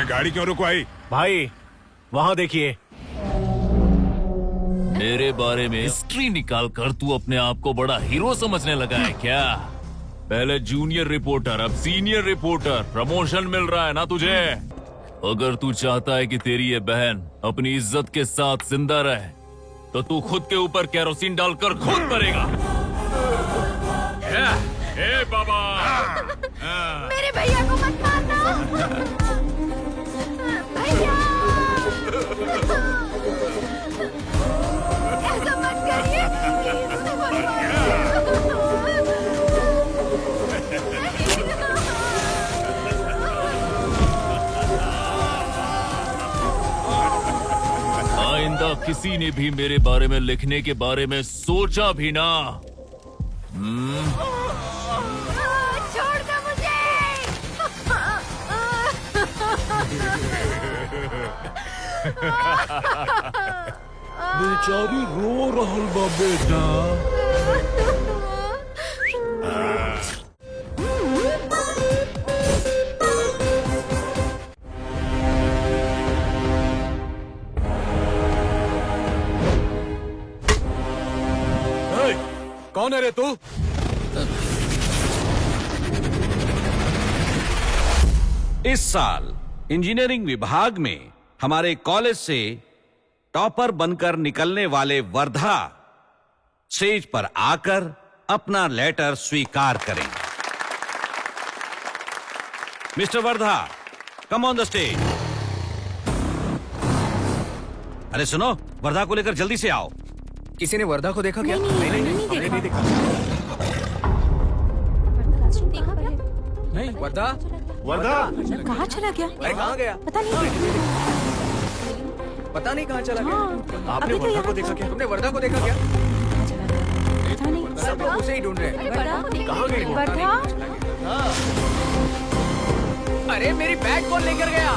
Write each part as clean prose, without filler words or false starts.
गाड़ी क्यों रुकवाई? भाई वहाँ देखिए। मेरे बारे में हिस्ट्री निकाल कर तू अपने आप को बड़ा हीरो समझने लगा है क्या? पहले जूनियर रिपोर्टर, अब सीनियर रिपोर्टर, प्रमोशन मिल रहा है ना तुझे? अगर तू चाहता है कि तेरी ये बहन अपनी इज्जत के साथ जिंदा रहे तो तू खुद के ऊपर केरोसिन डालकर खुद मरेगा। ए बाबा, मेरे भैया को मत मारना। भैया ऐसा मत करिए। आइंदा किसी ने भी मेरे बारे में लिखने के बारे में सोचा भी ना। छोड़ दो मुझे। बेचारी रो रहल बा बेटा। कौन है रे तू? इस साल इंजीनियरिंग विभाग में हमारे कॉलेज से टॉपर बनकर निकलने वाले वर्धा स्टेज पर आकर अपना लेटर स्वीकार करें। Mister Wardha, come on the stage. अरे सुनो, वर्धा को लेकर जल्दी से आओ। किसी ने वर्धा को देखा क्या? नहीं देखा। नहीं, वर्धा कहाँ चला गया? अरे कहाँ गया? पता नहीं। पता नहीं कहाँ चला गया। आपने वर्धा को देखा क्या? तुमने वर्धा को देखा क्या? पता नहीं। सब लोग उसे ही ढूंढ रहे हैं। कहाँ गई वर्धा? अरे मेरी बैग कौन लेकर गया?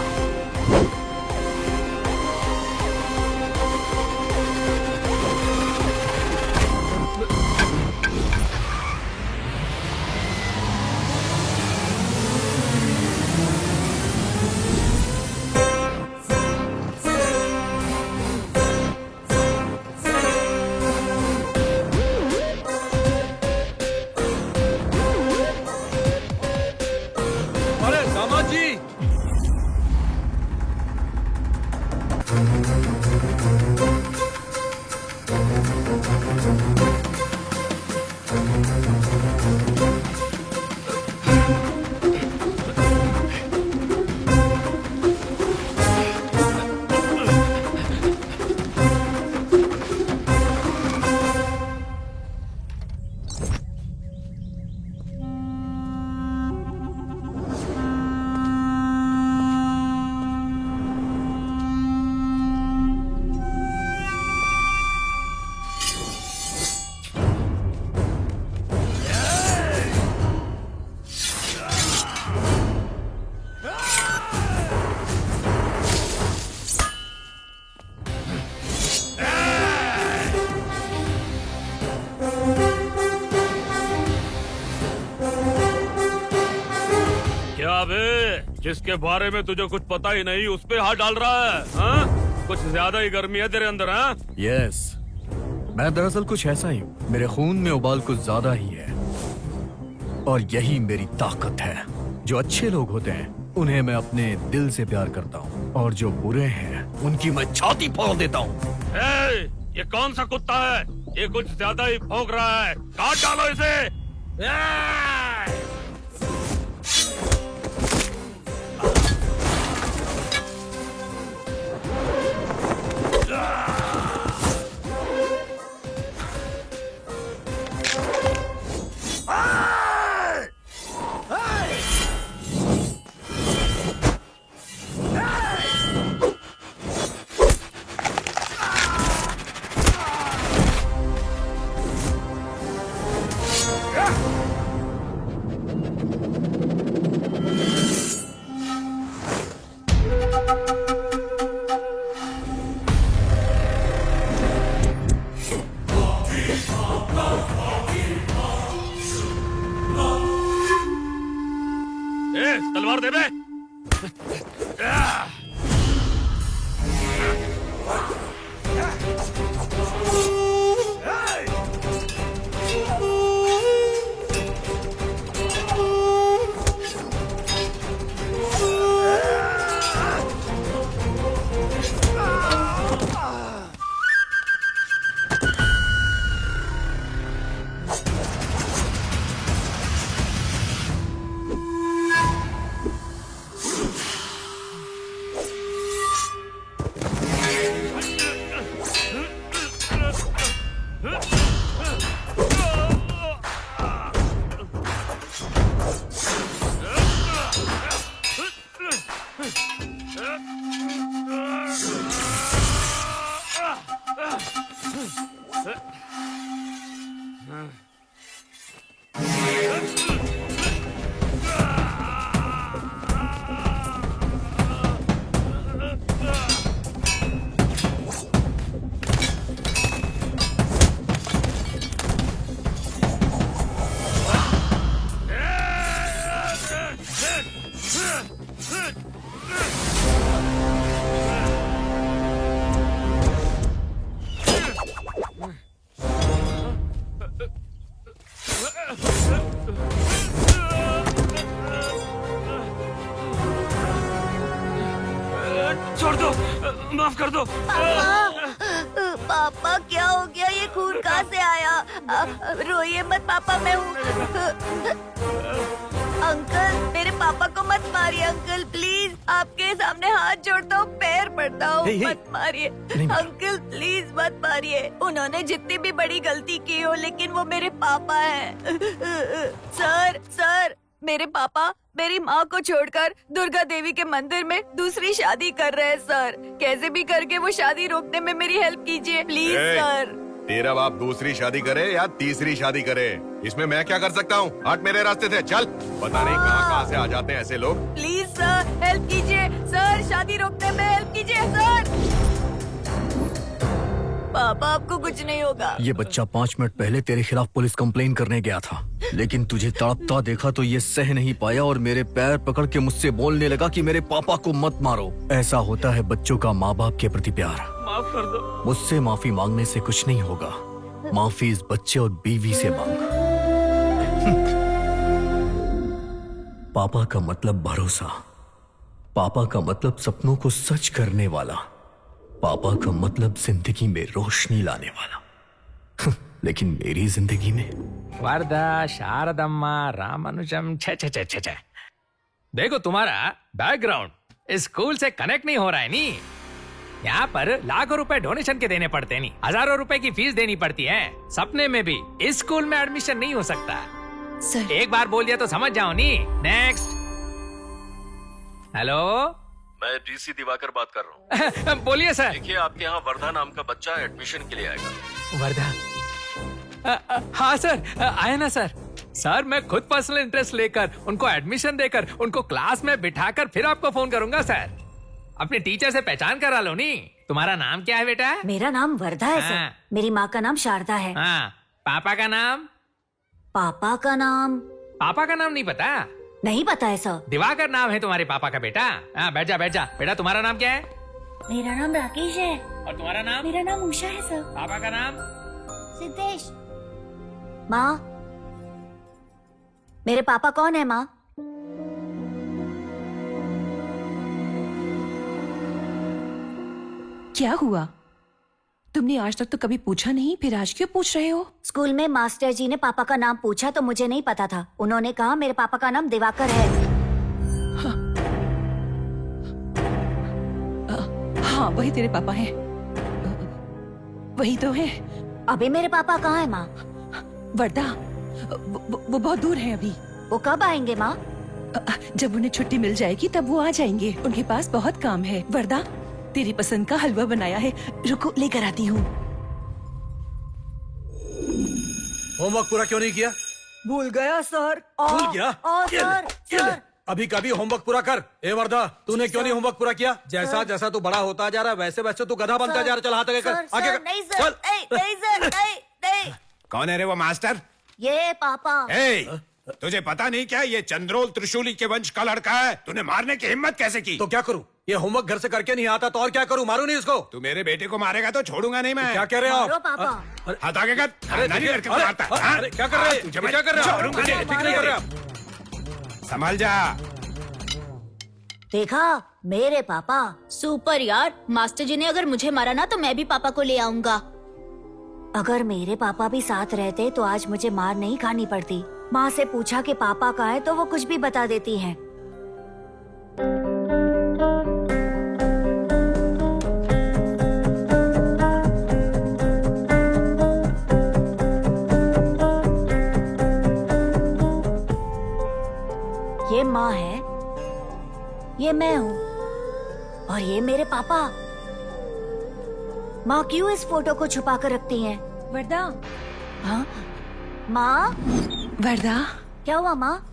अरे दामाद जी, क्या बे, जिसके बारे में तुझे कुछ पता ही नहीं उस पे हाथ डाल रहा है? हाँ? कुछ ज्यादा ही गर्मी है तेरे अंदर। हाँ? यस, मैं दरअसल कुछ ऐसा ही हूँ। मेरे खून में उबाल कुछ ज्यादा ही है और यही मेरी ताकत है। जो अच्छे लोग होते हैं उन्हें मैं अपने दिल से प्यार करता हूँ और जो बुरे हैं उनकी मैं छाती फोड़ देता हूँ। ये कौन सा कुत्ता है? ये कुछ ज्यादा ही भौंक रहा है। काट डालो इसे। तलवार दे बे। छोड़ दो, माफ कर दो। पापा क्या हो गया? ये खून कहाँ से आया? रोइए मत पापा, मैं हूँ। अंकल, मेरे पापा को मत मारिए अंकल, प्लीज। आपके सामने हाथ जोड़ता हूँ, पैर पड़ता हूँ, हे, हे। मत मारिए अंकल, प्लीज मत मारिए। उन्होंने जितनी भी बड़ी गलती की हो, लेकिन वो मेरे पापा हैं। सर, मेरे पापा मेरी माँ को छोड़कर दुर्गा देवी के मंदिर में दूसरी शादी कर रहे हैं सर। कैसे भी करके वो शादी रोकने में मेरी हेल्प कीजिए प्लीज सर। तेरा बाप दूसरी शादी करे या तीसरी शादी करे, इसमें मैं क्या कर सकता हूँ? हट मेरे रास्ते से, चल। पता नहीं कहाँ से आ जाते हैं ऐसे लोग। प्लीज सर, हेल्प कीजिए सर, शादी रोकने में हेल्प कीजिए सर। पापा आपको कुछ नहीं होगा। ये बच्चा 5 मिनट पहले तेरे खिलाफ पुलिस कंप्लेन करने गया था, लेकिन तुझे तड़पता देखा तो ये सह नहीं पाया और मेरे पैर पकड़ के मुझसे बोलने लगा कि मेरे पापा को मत मारो। ऐसा होता है बच्चों का माँ बाप के प्रति प्यार। माफ कर दो। मुझसे माफी मांगने से कुछ नहीं होगा, माफी इस बच्चे और बीवी से मांग। पापा का मतलब भरोसा, पापा का मतलब सपनों को सच करने वाला, पापा का मतलब जिंदगी में रोशनी लाने वाला। लेकिन मेरी जिंदगी में वरदा, शारदम्मा, रामानुजम, छे छे छे छे छे। देखो तुम्हारा बैकग्राउंड स्कूल से कनेक्ट नहीं हो रहा है नी। यहाँ पर लाखों रुपए डोनेशन के देने पड़ते नहीं, हजारों रुपए की फीस देनी पड़ती है। सपने में भी इस स्कूल में एडमिशन नहीं हो सकता। सर, एक बार बोल दिया तो समझ जाओ नी। नेक्स्ट। हेलो। मैं डीसी दिवाकर बात कर रहा हूँ। बोलिए सर। देखिए, आपके यहाँ वर्धा नाम का बच्चा एडमिशन के लिए आएगा। वर्धा। हाँ सर, आए ना सर। सर मैं खुद पर्सनल इंटरेस्ट लेकर उनको एडमिशन देकर उनको क्लास में बिठाकर फिर आपको फोन करूंगा सर। अपने टीचर से पहचान करा लो नी। तुम्हारा नाम क्या है बेटा? मेरा नाम वर्धा है हाँ। सर। मेरी माँ का नाम शारदा है। हाँ। पापा का नाम? पापा का नाम पापा का नाम नहीं पता? नहीं पता है सर। दिवाकर नाम है तुम्हारे पापा का बेटा। हाँ, बैठ जा बैठ जा। बेटा तुम्हारा नाम क्या है? मेरा नाम राकेश है। और तुम्हारा नाम? मेरा नाम उषा है सर। पापा का नाम? सिद्धेश। माँ, मेरे पापा कौन है माँ? क्या हुआ? तुमने आज तक तो कभी पूछा नहीं, फिर आज क्यों पूछ रहे हो? स्कूल में मास्टर जी ने पापा का नाम पूछा तो मुझे नहीं पता था। उन्होंने कहा मेरे पापा का नाम दिवाकर है। हाँ, वही तेरे पापा हैं। वही तो है। अभी मेरे पापा कहाँ है माँ? वर्धा, वो बहुत दूर है अभी। वो कब आएंगे माँ? जब उन्हें छुट्टी मिल जाएगी तब वो आ जाएंगे। उनके पास बहुत काम है। वर्धा, तेरी पसंद का हलवा बनाया है, रुको लेकर आती हूँ। होमवर्क पूरा क्यों नहीं किया? भूल गया सर। भूल गया? सर, अभी कभी होमवर्क पूरा कर। ए वर्धा, तूने क्यों नहीं होमवर्क पूरा किया? जैसा जैसा तू बड़ा होता जा रहा है वैसे वैसे तू गधा बनता जा रहा है। चल हाथ आगे कर, आगे कर। नहीं सर, नहीं सर, नहीं। कौन है रे वो मास्टर? ये पापा। ए, तुझे पता नहीं क्या ये चंद्रोल त्रिशूली के वंश का लड़का है? तूने मारने की हिम्मत कैसे की? तो क्या करूं? ये होमवर्क घर से करके नहीं आता तो और क्या करूं? मारू नहीं इसको? तू मेरे बेटे को मारेगा तो छोड़ूंगा नहीं मैं। क्या कह रहे हो मारो आप? पापा। हाथ आगे कर। अरे नानी देखिए, लड़के को मारता है, हाँ? अरे क्या कर रहे हैं? तुझे क्या कर रहे हैं? छोड़ूंगा नहीं, ठीक नहीं कर रहे आप। संभल जा। देखा, मेरे पापा। सुपर यार, मास्टर जी ने अगर मुझे मारा ना तो मैं भी पापा को ले आऊंगा। अगर मेरे पापा भी साथ रहते तो आज मुझे मार नहीं खानी पड़ती। माँ से पूछा कि पापा कहाँ है तो वो कुछ भी बता देती हैं। ये माँ है, ये मैं हूँ और ये मेरे पापा। माँ क्यों इस फोटो को छुपा कर रखती हैं? वरदा, हाँ? माँ, वरदा, क्या हुआ माँ?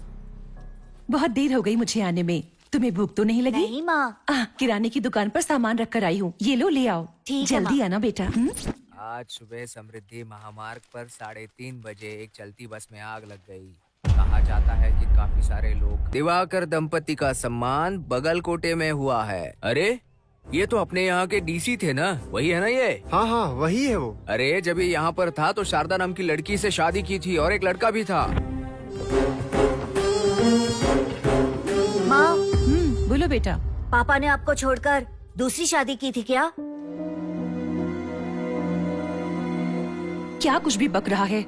बहुत देर हो गई मुझे आने में। तुम्हें भूख तो नहीं लगी? नहीं माँ। किराने की दुकान पर सामान रख कर आई हूँ, ये लो ले आओ। ठीक है, जल्दी माँ। आना बेटा। आज सुबह समृद्धि महामार्ग पर 3:30 बजे एक चलती बस में आग लग गई। कहा जाता है कि काफी सारे लोग। दिवाकर दंपति का सम्मान बगलकोटे में हुआ है। अरे ये तो अपने यहाँ के डीसी थे ना, वही है ना ये? हाँ हाँ वही है वो। अरे जब ये यहाँ पर था तो शारदा नाम की लड़की से शादी की थी और एक लड़का भी था। माँ, बोलो बेटा। पापा ने आपको छोड़कर दूसरी शादी की थी क्या? क्या कुछ भी बक रहा है?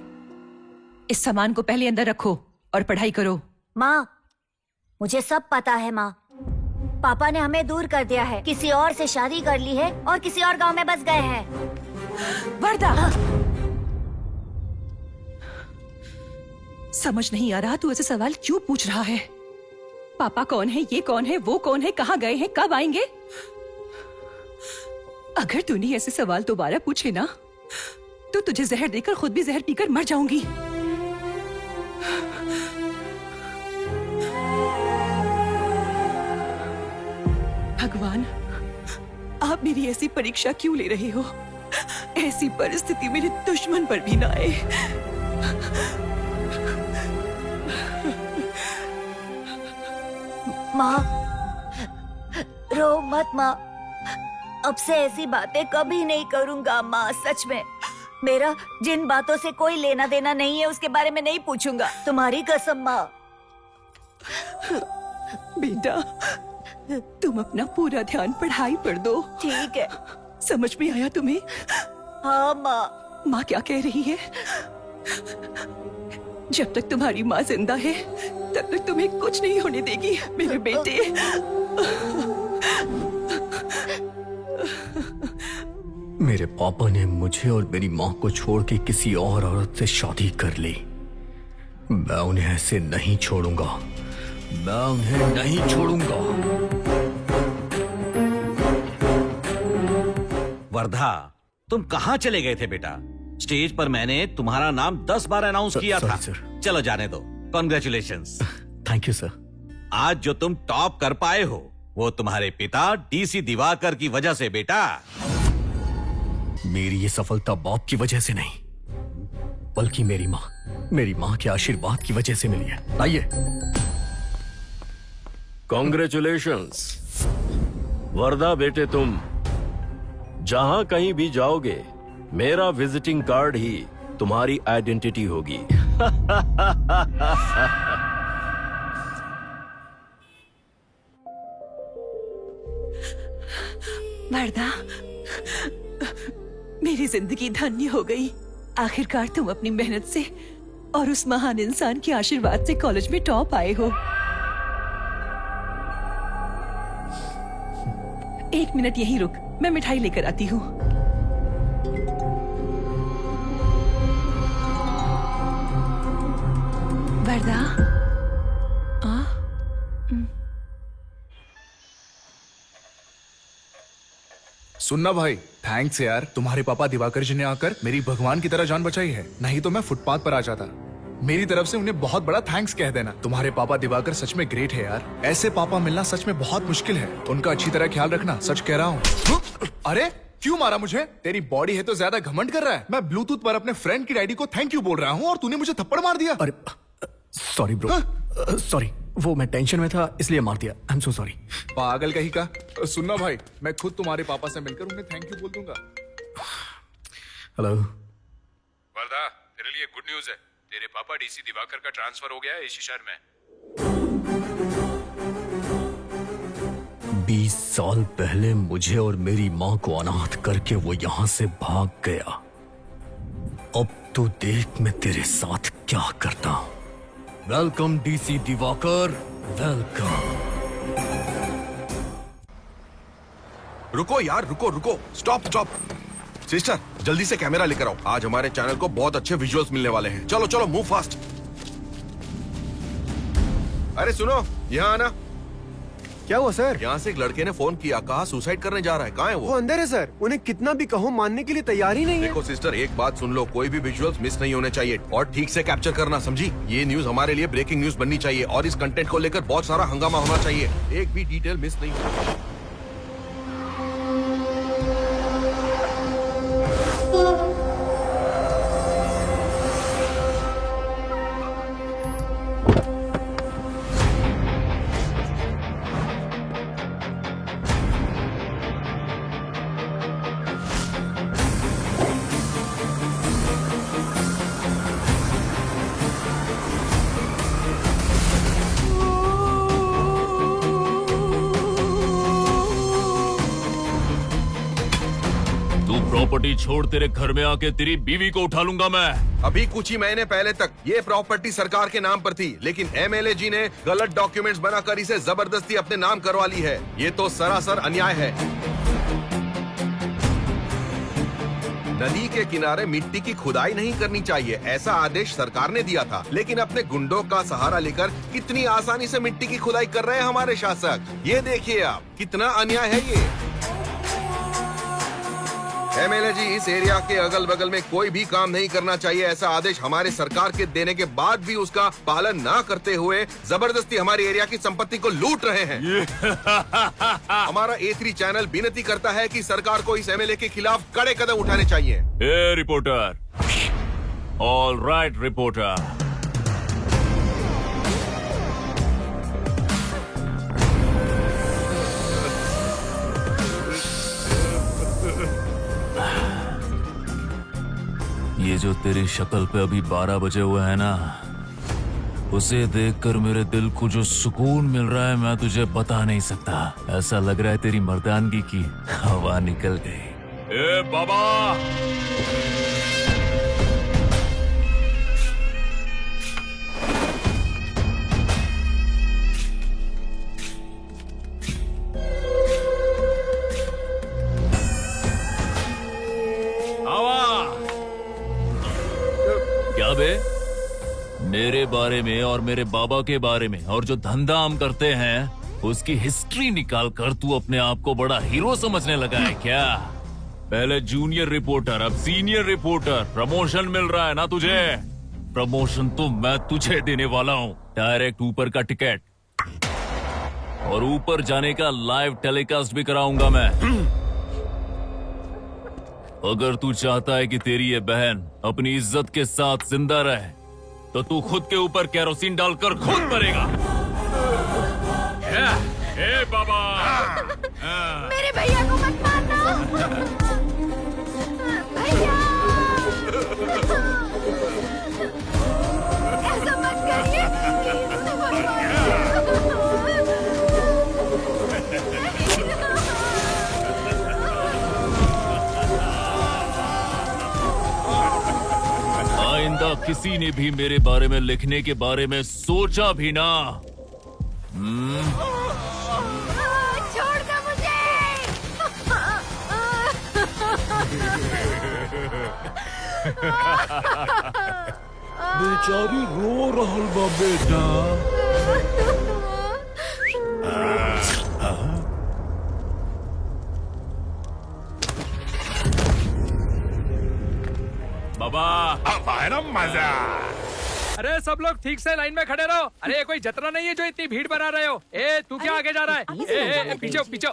इस सामान को पहले अंदर रखो और पढ़ाई करो। माँ, मुझे सब पता है माँ। पापा ने हमें दूर कर दिया है, किसी और से शादी कर ली है और किसी और गांव में बस गए हैं। वरदा, समझ नहीं आ रहा तू ऐसे सवाल क्यों पूछ रहा है? पापा कौन है, ये कौन है, वो कौन है, कहाँ गए हैं, कब आएंगे? अगर तूने ऐसे सवाल दोबारा पूछे ना तो तुझे जहर देकर खुद भी जहर पीकर मर जाऊंगी। भगवान, आप मेरी ऐसी परीक्षा क्यों ले रहे हो? ऐसी परिस्थिति मेरे दुश्मन पर भी ना आए। माँ, रो मत माँ। अब से ऐसी बातें कभी नहीं करूंगा माँ, सच में। मेरा जिन बातों से कोई लेना देना नहीं है उसके बारे में नहीं पूछूंगा, तुम्हारी कसम माँ। बेटा, तुम अपना पूरा ध्यान पढ़ाई पर दो। ठीक है। समझ में आया तुम्हें? हाँ माँ। माँ क्या कह रही है? जब तक तुम्हारी माँ जिंदा है तब तक तुम्हें कुछ नहीं होने देगी मेरे बेटे। मेरे पापा ने मुझे और मेरी माँ को छोड़ के किसी और औरत से शादी कर ली। मैं उन्हें ऐसे नहीं छोड़ूंगा, मैं उन्हें नहीं छोड़ूंगा। वर्धा, तुम कहाँ चले गए थे बेटा? स्टेज पर मैंने तुम्हारा नाम 10 बार अनाउंस किया था। सर। चलो जाने दो। कॉन्ग्रेचुलेशंस। Thank you sir. आज जो तुम टॉप कर पाए हो वो तुम्हारे पिता डीसी दिवाकर की वजह से बेटा। मेरी ये सफलता बाप की वजह से नहीं, बल्कि मेरी माँ के आशीर्वाद की वजह से मिली है। आइए। कॉन्ग्रेचुलेशंस वर्धा बेटे, तुम जहां कहीं भी जाओगे मेरा विजिटिंग कार्ड ही तुम्हारी आइडेंटिटी होगी। वर्धा, मेरी जिंदगी धन्य हो गई। आखिरकार तुम अपनी मेहनत से और उस महान इंसान के आशीर्वाद से कॉलेज में टॉप आए हो। एक मिनट यहीं रुक, मैं मिठाई लेकर आती हूँ। वर्धा, सुनना भाई, थैंक्स यार। तुम्हारे पापा दिवाकर जी ने आकर मेरी भगवान की तरह जान बचाई है, नहीं तो मैं फुटपाथ पर आ जाता। मेरी तरफ से उन्हें बहुत बड़ा थैंक्स कह देना। तुम्हारे पापा दिवाकर सच में ग्रेट है यार। ऐसे पापा मिलना सच में बहुत मुश्किल है। उनका अच्छी तरह ख्याल रखना, सच कह रहा हूँ। अरे क्यों मारा मुझे? तेरी बॉडी है तो ज्यादा घमंड कर रहा है। मैं ब्लूटूथ पर अपने फ्रेंड की डैडी को थैंक यू बोल रहा हूँ और तूने मुझे थप्पड़ मार दिया। अरे सॉरी ब्रो, सॉरी, वो मैं टेंशन में था इसलिए मार दिया। I am so sorry. पागल कहीं का। सुनना भाई, मैं खुद तुम्हारे पापा से मिलकर उन्हें थैंक यू बोल दूंगा। हेलो वर्धा, तेरे लिए गुड न्यूज है। तेरे पापा डीसी दिवाकर का ट्रांसफर हो गया है इसी शहर में। 20 साल पहले मुझे और मेरी माँ को अनाथ करके वो यहाँ से भाग गया। अब तू देख मैं तेरे साथ क्या करता हूँ। Welcome DC Diwakar, welcome. रुको यार, रुको रुको, स्टॉप स्टॉप। सिस्टर, जल्दी से कैमरा लेकर आओ। आज हमारे चैनल को बहुत अच्छे विजुअल्स मिलने वाले हैं। चलो चलो, मूव फास्ट। अरे सुनो, यहाँ आना। क्या हुआ सर? यहाँ से एक लड़के ने फोन किया, कहा सुसाइड करने जा रहा है। कहाँ है वो वो? अंदर है सर। उन्हें कितना भी कहो मानने के लिए तैयार ही नहीं है। देखो सिस्टर, एक बात सुन लो, कोई भी विजुअल्स मिस नहीं होने चाहिए और ठीक से कैप्चर करना, समझी? ये न्यूज हमारे लिए ब्रेकिंग न्यूज बननी चाहिए और इस कंटेंट को लेकर बहुत सारा हंगामा होना चाहिए। एक भी डिटेल मिस नहीं होना चाहिए। तू प्रॉपर्टी छोड़ तेरे घर में आके तेरी बीवी को उठा लूंगा मैं। अभी कुछ ही महीने पहले तक ये प्रॉपर्टी सरकार के नाम पर थी, लेकिन एमएलए जी ने गलत डॉक्यूमेंट्स बनाकर इसे जबरदस्ती अपने नाम करवा ली है। ये तो सरासर अन्याय है। नदी के किनारे मिट्टी की खुदाई नहीं करनी चाहिए, ऐसा आदेश सरकार ने दिया था, लेकिन अपने गुंडों का सहारा लेकर कितनी आसानी से मिट्टी की खुदाई कर रहे हैं हमारे शासक। ये देखिए आप, कितना अन्याय है ये। एमएलए जी, इस एरिया के अगल बगल में कोई भी काम नहीं करना चाहिए, ऐसा आदेश हमारे सरकार के देने के बाद भी उसका पालन ना करते हुए जबरदस्ती हमारे एरिया की संपत्ति को लूट रहे हैं। हमारा A3 चैनल विनती करता है कि सरकार को इस एमएलए के खिलाफ कड़े कदम उठाने चाहिए। ए रिपोर्टर, ऑल राइट रिपोर्टर। ये जो तेरी शक्ल पे अभी 12 बजे हुए है ना, उसे देखकर मेरे दिल को जो सुकून मिल रहा है मैं तुझे बता नहीं सकता। ऐसा लग रहा है तेरी मर्दानगी की हवा निकल गई। ए बाबा, क्या बे? मेरे बारे में और मेरे बाबा के बारे में और जो धंधा हम करते हैं उसकी हिस्ट्री निकाल कर तू अपने आप को बड़ा हीरो समझने लगा है क्या? पहले जूनियर रिपोर्टर, अब सीनियर रिपोर्टर। प्रमोशन मिल रहा है ना तुझे? प्रमोशन तो मैं तुझे देने वाला हूँ। डायरेक्ट ऊपर का टिकट और ऊपर जाने का लाइव टेलीकास्ट भी कराऊंगा मैं। अगर तू चाहता है कि तेरी ये बहन अपनी इज्जत के साथ जिंदा रहे तो तू खुद के ऊपर केरोसिन डालकर खुद मरेगा। ए बाबा, मेरे भैया को मत मारना। भैया, ऐसा मत करिए। आइंदा किसी ने भी मेरे बारे में लिखने के बारे में सोचा भी ना। छोड़ दो मुझे। बेचारी रो रहल बा बेटा। बाबा, अब आया ना मजा। अरे सब लोग ठीक से लाइन में खड़े रहो। अरे कोई जतरा नहीं है जो इतनी भीड़ बना रहे हो। ए तू क्या आगे जा रहा है? ए पीछे पीछे।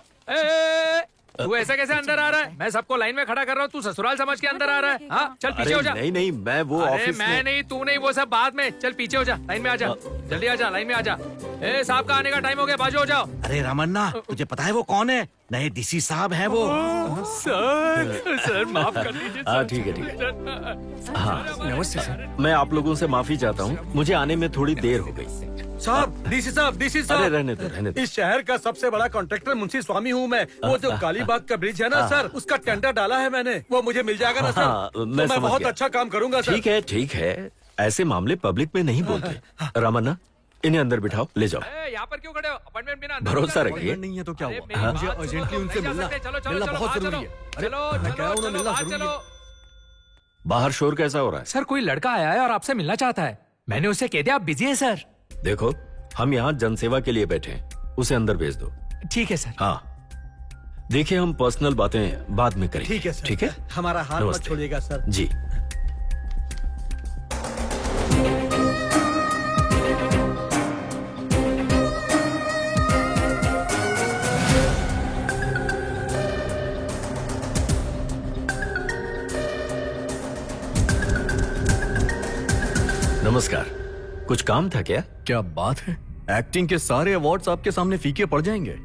तू ऐसे कैसे अंदर आ रहा है? मैं सबको लाइन में खड़ा कर रहा हूँ, तू ससुराल समझ के अंदर आ रहा है? हाँ चल पीछे हो जा। नहीं नहीं, मैं वो ऑफिस मैं नहीं, तू नहीं, वो सब बाद में। चल पीछे हो जा, लाइन में आ जा, जल्दी आ जा, लाइन में आ जा। ए साहब का आने का टाइम हो गया, बाजू हो जाओ। अरे रामन्ना, तुझे पता है वो कौन है? नए डीसी साहब हैं वो। सर माफ कर दीजिए। हाँ ठीक है ठीक है। हाँ नमस्ते सर। मैं आप लोगों से माफी चाहता हूँ, मुझे आने में थोड़ी देर हो गई। साहब, डीसी साहब, डीसी साहब। अरे रहने दो रहने दो। इस शहर का सबसे बड़ा कॉन्ट्रैक्टर मुंशी स्वामी हूँ मैं। वो जो कालीबाग का ब्रिज है ना सर, उसका टेंडर डाला है मैंने। वो मुझे मिल जाएगा ना सर? हाँ, तो मैं समझ बहुत गया। अच्छा काम करूंगा सर। ठीक है, ऐसे मामले पब्लिक में नहीं बोलते। रामन्ना, इन्हें अंदर बिठाओ, ले जाओ। यहाँ पर क्यों खड़े हो? अपॉइंटमेंट बिना भरोसा रखिए। नहीं है तो क्या हुआ? हाँ। मुझे अर्जेंटली उनसे मिलना बहुत जरूरी है। अरे मैं कह रहा हूँ ना, मिलना जरूरी है। बाहर शोर कैसा हो रहा है? सर कोई लड़का आया है और आपसे मिलना चाहता है। मैंने उसे कह दिया आप बिजी है सर। देखो, हम यहाँ जनसेवा के लिए बैठे हैं, उसे अंदर भेज दो। ठीक है सर। हाँ, देखिए हम पर्सनल बातें बाद में करेंगे। ठीक है सर। ठीक है, हमारा हाथ मत नमस्ते। छोड़िएगा सर। जी। नमस्कार, कुछ काम था क्या? क्या बात है, एक्टिंग के सारे अवार्ड्स आपके सामने फीके पड़ जाएंगे।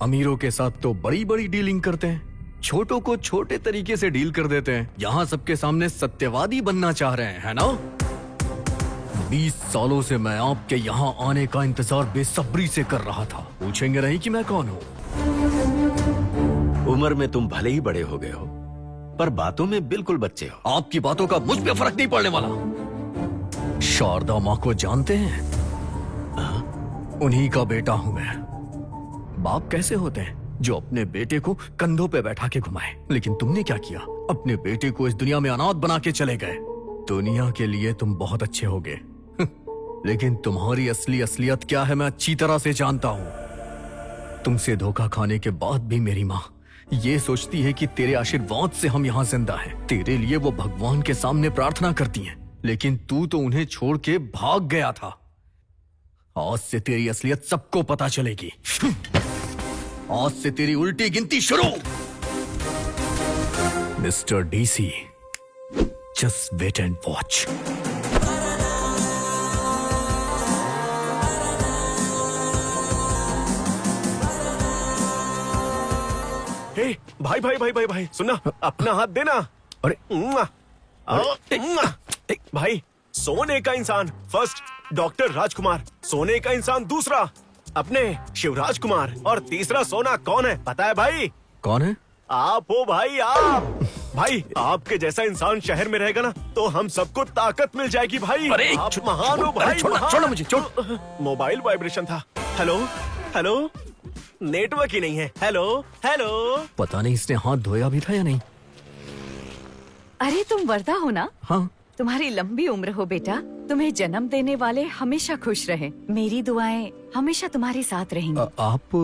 अमीरों के साथ तो बड़ी बड़ी डीलिंग करते हैं, छोटों को छोटे तरीके से डील कर देते हैं। यहाँ सबके सामने सत्यवादी बनना चाह रहे हैं, है ना? 20 सालों से मैं आपके यहाँ आने का इंतजार बेसब्री से कर रहा था। पूछेंगे नहीं कि मैं कौन हूँ? उम्र में तुम भले ही बड़े हो गए हो, पर बातों में बिल्कुल बच्चे हो। आपकी बातों का मुझ पे फर्क नहीं पड़ने वाला। शारदा माँ को जानते हैं? उन्हीं का बेटा हूं मैं। बाप कैसे होते हैं जो अपने बेटे को कंधों पे बैठा के घुमाए, लेकिन तुमने क्या किया? अपने बेटे को इस दुनिया में अनाथ बना के चले गए। दुनिया के लिए तुम बहुत अच्छे होगे, लेकिन तुम्हारी असली असलियत क्या है मैं अच्छी तरह से जानता हूं। तुमसे धोखा खाने के बाद भी मेरी माँ ये सोचती है कि तेरे आशीर्वाद से हम यहाँ जिंदा हैं। तेरे लिए वो भगवान के सामने प्रार्थना करती हैं, लेकिन तू तो उन्हें छोड़ के भाग गया था। आज से तेरी असलियत सबको पता चलेगी। आज से तेरी उल्टी गिनती शुरू। Mister DC, just wait and watch. भाई भाई भाई भाई भाई सुनना, अपना हाथ देना। अरे भाई, सोने का इंसान फर्स्ट डॉक्टर राजकुमार, सोने का इंसान दूसरा अपने शिवराज कुमार, और तीसरा सोना कौन है पता है भाई? कौन है? आप हो भाई, आप। भाई आपके जैसा इंसान शहर में रहेगा ना तो हम सबको ताकत मिल जाएगी भाई। अरे आप महान हो भाई, छोड़ो मुझे, छोड़ो। मोबाइल वाइब्रेशन था। हेलो हेलो, नेटवर्क ही नहीं है। Hello hello. पता नहीं इसने हाथ धोया भी था या नहीं। अरे तुम वर्दा हो ना? हाँ। तुम्हारी लंबी उम्र हो बेटा। तुम्हें जन्म देने वाले हमेशा खुश रहे। मेरी दुआएं हमेशा तुम्हारे साथ रहेंगी। आप?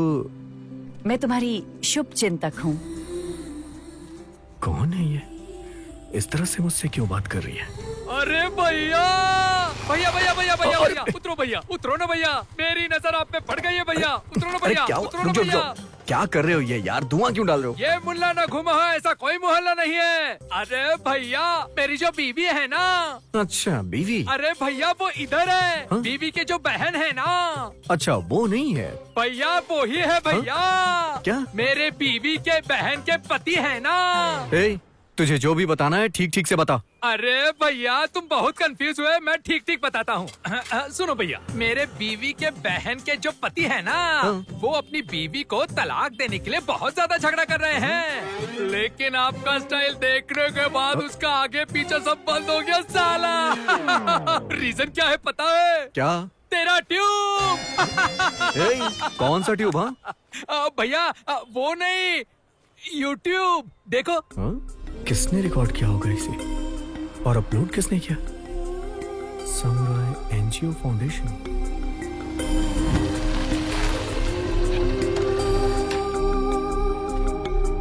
मैं तुम्हारी शुभ चिंतक हूँ। कौन है ये? इस तरह से मुझसे क्यों बात कर रही है? अरे भैया भैया भैया भैया भैया भैया उतरो भैया, उतरो ना भैया, मेरी नजर आप पे पड़ गई है भैया। उतरो ना भैया, उतरो ना भैया। क्या कर रहे हो ये यार? धुआं क्यों डाल रहे हो? ये मुल्ला ना घुमा है, ऐसा कोई मोहल्ला नहीं है। अरे भैया, मेरी जो बीवी है ना। अच्छा, बीवी? अरे भैया वो इधर है। हाँ? बीवी के जो बहन है ना। अच्छा, वो नहीं है भैया, वो ही है भैया। क्या? मेरे बीवी के बहन के पति है ना। तुझे जो भी बताना है ठीक ठीक से बता। अरे भैया तुम बहुत कंफ्यूज हुए, मैं ठीक ठीक बताता हूँ। सुनो भैया, मेरे बीवी के बहन के जो पति है ना, वो अपनी बीवी को तलाक देने के लिए बहुत ज्यादा झगड़ा कर रहे हैं, लेकिन आपका स्टाइल देखने के बाद उसका आगे पीछे सब बंद हो गया साला। रीजन क्या है पता है? क्या? तेरा ट्यूब। कौन सा ट्यूब? हाँ भैया वो नहीं, यूट्यूब देखो। किसने रिकॉर्ड किया होगा इसे और अपलोड किसने किया? Samurai NGO foundation.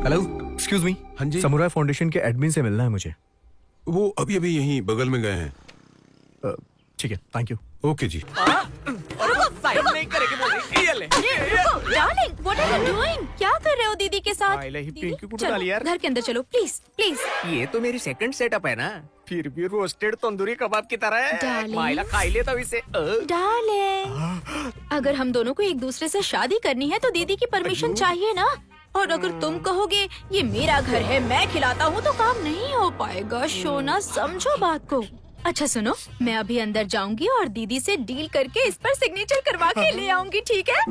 Hello, excuse me. हाँ जी। समुराई फाउंडेशन के एडमिन से मिलना है मुझे। वो अभी अभी यहीं बगल में गए हैं। ठीक है, थैंक यू। ओके जी। साइन नहीं करेगी बोल रही। ये ले। Darling, what are you doing? क्या कर रहे हो दीदी के साथ? दीदी, चलो, घर के अंदर चलो प्लीज प्लीज। ये तो मेरी सेकंड सेटअप है ना, फिर भी रोस्टेड तंदूरी कबाब की तरह है। डार्लिंग। माइला खा ही लेता हूँ इसे। डार्लिंग, अगर हम दोनों को एक दूसरे से शादी करनी है तो दीदी की परमिशन चाहिए ना। और अगर तुम कहोगे ये मेरा घर है मैं खिलाता हूँ तो काम नहीं हो पाएगा। शोना, समझो बात को। अच्छा सुनो, मैं अभी अंदर जाऊंगी और दीदी से डील करके इस पर सिग्नेचर करवा के ले आऊंगी, ठीक है?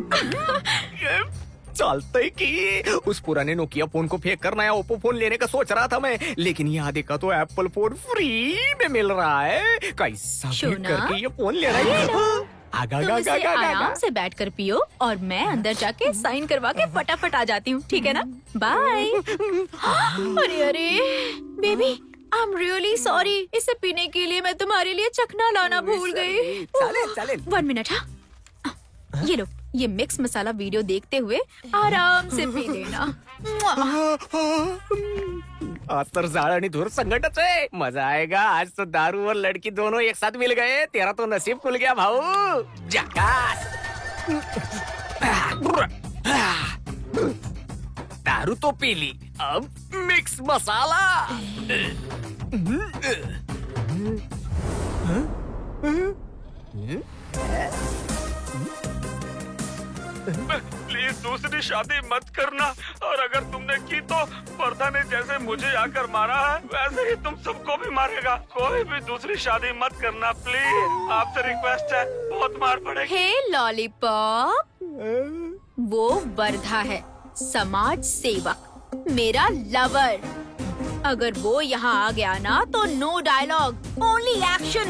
चलते कि उस पुराने नोकिया फोन को फेंक कर नया ओप्पो फोन लेने का सोच रहा था मैं, लेकिन यहाँ देखा तो एप्पल फोन फ्री में मिल रहा है। कैसा भी करके ये फोन लेना है। तुम इसे आराम से बैठ कर पियो और मैं अंदर जाके साइन करवा के फटाफट आ जाती हूँ, ठीक है ना? बाय। अरे अरे baby, I am really sorry. इसे पीने के लिए मैं तुम्हारे लिए चखना लाना भूल गई। चले चले। 1 मिनट। हाँ, ये लो ये मिक्स मसाला वीडियो देखते हुए आराम से पी लेना। आज तर जाळ आणि धूर संकटच आहे। मजा आएगा। आज तो दारू और लड़की दोनों एक साथ मिल गए। तेरा तो नसीब खुल गया भाऊ। जकास। दारू तो पी ली, अब मिक्स मसाला। प्लीज दूसरी शादी मत करना, और अगर तुमने की तो वर्धा ने जैसे मुझे आकर मारा है वैसे ही तुम सबको भी मारेगा। कोई भी दूसरी शादी मत करना प्लीज, आपसे रिक्वेस्ट है, बहुत मार पड़ेगी। हे लॉलीपॉप, वो वर्धा है, समाज सेवक, मेरा लवर। अगर वो यहाँ आ गया ना तो no dialogue, only action.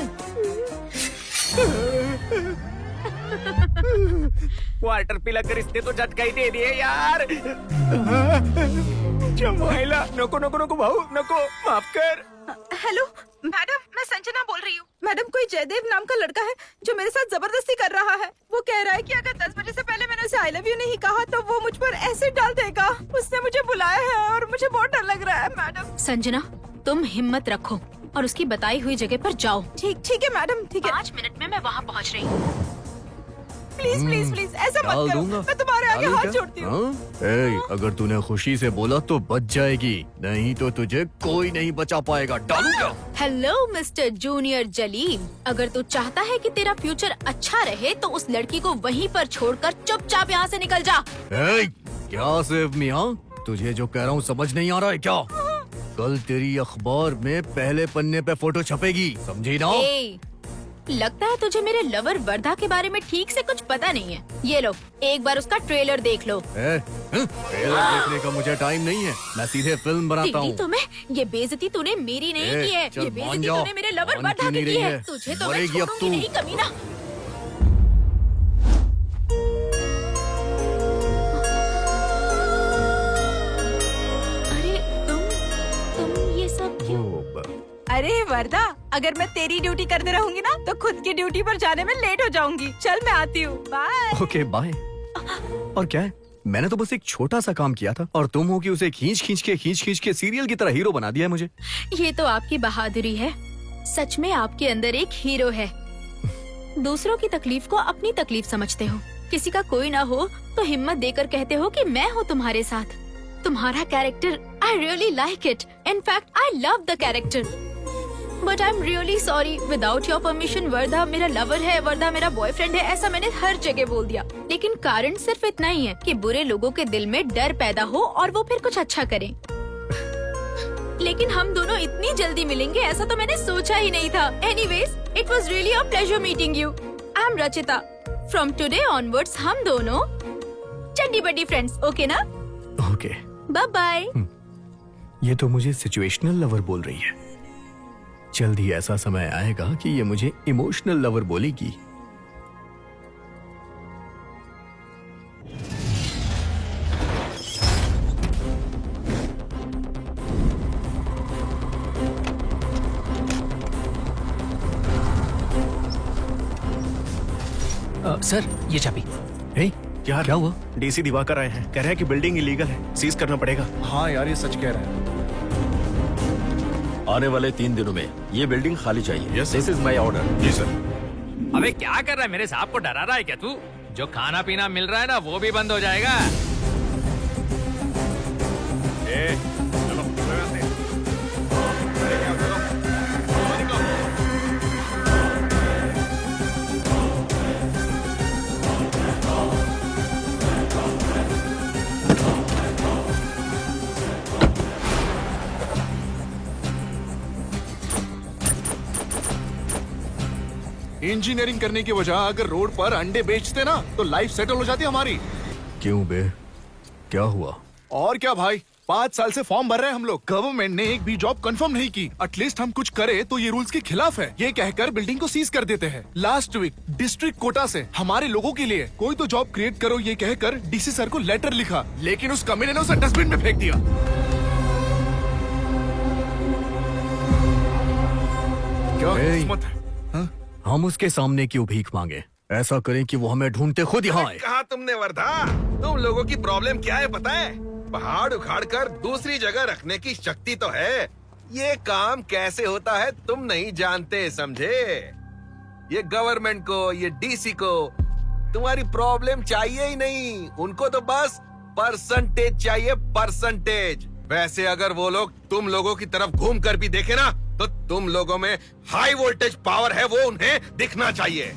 Water पिलाकर इसने तो झटका ही दे दिए यार। जमाइला, नको नको नको भाऊ, नको, माफ कर। हेलो मैडम, मैं संजना बोल रही हूँ। मैडम, कोई जयदेव नाम का लड़का है जो मेरे साथ जबरदस्ती कर रहा है। वो कह रहा है कि अगर 10 बजे से पहले मैंने उसे आई लव यू नहीं कहा तो वो मुझ पर एसिड डाल देगा। उसने मुझे बुलाया है और मुझे बहुत डर लग रहा है मैडम। संजना, तुम हिम्मत रखो और उसकी बताई हुई जगह पर जाओ। ठीक है मैडम, ठीक है। 5 मिनट में मैं वहाँ पहुँच रही हूँ। प्लीज प्लीज प्लीज ऐसा मत करो, मैं तुम्हारे आगे हाथ जोड़ती हूँ। अगर तूने खुशी से बोला तो बच जाएगी, नहीं तो तुझे कोई नहीं बचा पाएगा। डालूंगा। हेलो मिस्टर जूनियर जलील, अगर तू चाहता है कि तेरा फ्यूचर अच्छा रहे तो उस लड़की को वहीं पर छोड़कर चुपचाप यहाँ से निकल जा। क्या सिर्फ मियाँ, तुझे जो कह रहा हूँ समझ नहीं आ रहा है क्या? कल तेरी अखबार में पहले पन्ने पे फोटो छपेगी, समझी ना? लगता है तुझे मेरे लवर वर्धा के बारे में ठीक से कुछ पता नहीं है। ये लो, एक बार उसका ट्रेलर देख लो। ट्रेलर देखने का मुझे टाइम नहीं है, मैं सीधे फिल्म बनाता हूँ। तुम्हें ये बेइज्जती तूने मेरी नहीं की है, ये बेइज्जती तूने मेरे लवर वर्धा की है। तुझे तो मैं छोड़ूंगी नहीं कमीना। अरे तुम ये सब क्यों? अरे वर्धा, अगर मैं तेरी ड्यूटी करते रहूंगी ना तो खुद की ड्यूटी पर जाने में लेट हो जाऊंगी। चल मैं आती हूँ, बाय। Okay bye. और क्या है, मैंने तो बस एक छोटा सा काम किया था और तुम हो कि उसे खींच खींच के सीरियल की तरह हीरो बना दिया है मुझे। ये तो आपकी बहादुरी है। सच में आपके अंदर एक हीरो है। दूसरों की तकलीफ को अपनी तकलीफ समझते हो। किसी का कोई ना हो तो हिम्मत देकर कहते हो कि मैं हूँ तुम्हारे साथ। तुम्हारा character, I really like it. In fact I love the character. But I am really sorry, without your permission Wardha मेरा लवर है, वर्धा मेरा बॉयफ्रेंड है, ऐसा मैंने हर जगह बोल दिया। लेकिन कारण सिर्फ इतना ही है कि बुरे लोगों के दिल में डर पैदा हो और वो फिर कुछ अच्छा करें। लेकिन हम दोनों इतनी जल्दी मिलेंगे ऐसा तो मैंने सोचा ही नहीं था। Anyways, it was really a pleasure meeting you. I am Rachita. From today onwards हम दोनों चड्डी बड्डी फ्रेंड्स, ओके ना? Okay, bye bye. ये तो मुझे सिचुएशनल लवर बोल रही है। जल्द ही ऐसा समय आएगा कि ये मुझे इमोशनल लवर बोलेगी। सर, ये चाबी। क्या हुआ? डीसी दिवाकर आए हैं, कह रहे हैं कि बिल्डिंग इलीगल है, सीज करना पड़ेगा। हाँ यार, ये सच कह रहे हैं। आने वाले 3 दिनों में ये बिल्डिंग खाली चाहिए। Yes, this is my order. जी सर। अबे क्या कर रहा है, मेरे साहब को डरा रहा है क्या तू? जो खाना पीना मिल रहा है ना वो भी बंद हो जाएगा। इंजीनियरिंग करने की वजह अगर रोड पर अंडे बेचते ना तो लाइफ सेटल हो जाती हमारी। क्यों बे, क्या हुआ? और क्या भाई, 5 साल से फॉर्म भर रहे हैं हम लोग। गवर्नमेंट ने एक भी जॉब कंफर्म नहीं की। एटलीस्ट हम कुछ करे तो ये रूल्स के खिलाफ है, ये कहकर बिल्डिंग को सीज कर देते हैं। लास्ट वीक डिस्ट्रिक्ट कोटा से हमारे लोगों के लिए कोई तो जॉब क्रिएट करो ये कहकर डीसी सर को लेटर लिखा, लेकिन उस कमीने ने उसे डस्टबिन में फेंक दिया। क्या किस्मत है। हम उसके सामने क्यों भीख मांगे? ऐसा करें कि वो हमें ढूंढते खुद यहाँ आए। कहा तुमने वर्धा? तुम लोगों की प्रॉब्लम क्या है पता है? पहाड़ उखाड़ कर दूसरी जगह रखने की शक्ति तो है, ये काम कैसे होता है तुम नहीं जानते, समझे? ये गवर्नमेंट को, ये डीसी को तुम्हारी प्रॉब्लम चाहिए ही नहीं, उनको तो बस परसेंटेज चाहिए, परसेंटेज। वैसे अगर वो लोग तुम लोगों की तरफ घूम कर भी देखे ना, तो तुम लोगों में हाई वोल्टेज पावर है, वो उन्हें दिखना चाहिए।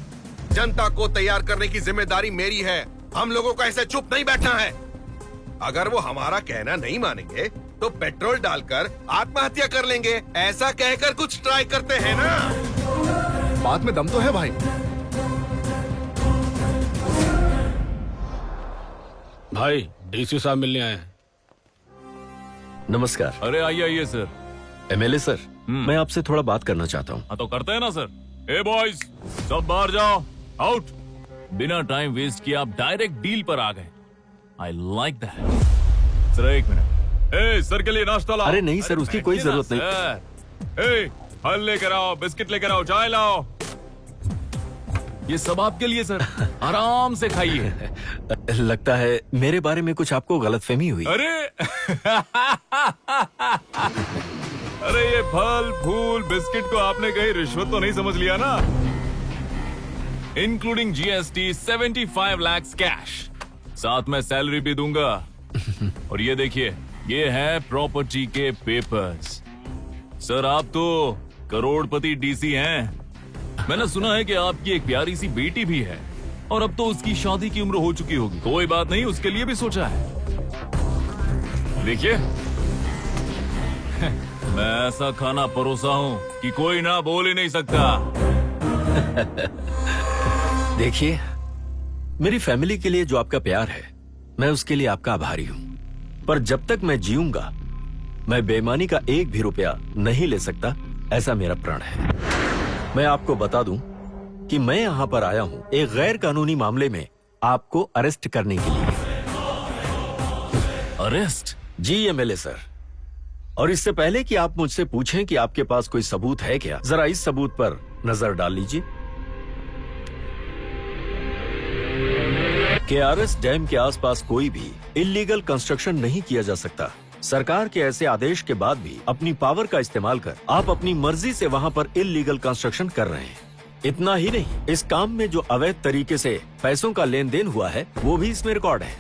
जनता को तैयार करने की जिम्मेदारी मेरी है, हम लोगों को ऐसे चुप नहीं बैठना है। अगर वो हमारा कहना नहीं मानेंगे तो पेट्रोल डालकर आत्महत्या कर लेंगे, ऐसा कहकर कुछ ट्राई करते हैं ना। बात में दम तो है भाई। भाई डीसी साहब मिलने आए हैं। नमस्कार। अरे आइए आइए सर। एमएलए सर, मैं आपसे थोड़ा बात करना चाहता हूँ। हाँ तो करते हैं ना सर। ए बॉयज, सब बाहर जाओ, आउट। बिना टाइम वेस्ट किए आप डायरेक्ट डील पर आ गए। I like that. सर एक मिनट, ए सर के लिए नाश्ता लाओ। अरे नहीं सर, उसकी कोई जरूरत नहीं। ए फल लेकर आओ, बिस्किट लेकर आओ, चाय लाओ, ये सब आपके लिए सर, आराम से खाइए। लगता है मेरे बारे में कुछ आपको गलतफहमी हुई। अरे अरे ये फल फूल बिस्किट को आपने कहीं रिश्वत तो नहीं समझ लिया ना? इंक्लूडिंग जीएसटी 75 लाख कैश, साथ में सैलरी भी दूंगा। और ये देखिए, ये है प्रॉपर्टी के पेपर्स। सर आप तो करोड़पति डीसी हैं। मैंने सुना है कि आपकी एक प्यारी सी बेटी भी है, और अब तो उसकी शादी की उम्र हो चुकी होगी। कोई बात नहीं, उसके लिए भी सोचा है। देखिए मैं ऐसा खाना परोसा हूँ कि कोई ना बोल ही नहीं सकता। देखिए, मेरी फैमिली के लिए जो आपका प्यार है, मैं उसके लिए आपका आभारी हूँ। पर जब तक मैं जीऊंगा, मैं बेईमानी का एक भी रुपया नहीं ले सकता, ऐसा मेरा प्रण है। मैं आपको बता दूं कि मैं यहाँ पर आया हूँ एक गैर कानूनी मामले में आपको अरेस्ट करने के लिए। अरेस्ट? जी एमएलए सर। और इससे पहले कि आप मुझसे पूछें कि आपके पास कोई सबूत है क्या, जरा इस सबूत पर नजर डाल लीजिए। केआरएस डैम के आसपास कोई भी इल्लीगल कंस्ट्रक्शन नहीं किया जा सकता। सरकार के ऐसे आदेश के बाद भी अपनी पावर का इस्तेमाल कर आप अपनी मर्जी से वहाँ पर इल्लीगल कंस्ट्रक्शन कर रहे हैं। इतना ही नहीं, इस काम में जो अवैध तरीके से पैसों का लेन देन हुआ है, वो भी इसमें रिकॉर्ड है।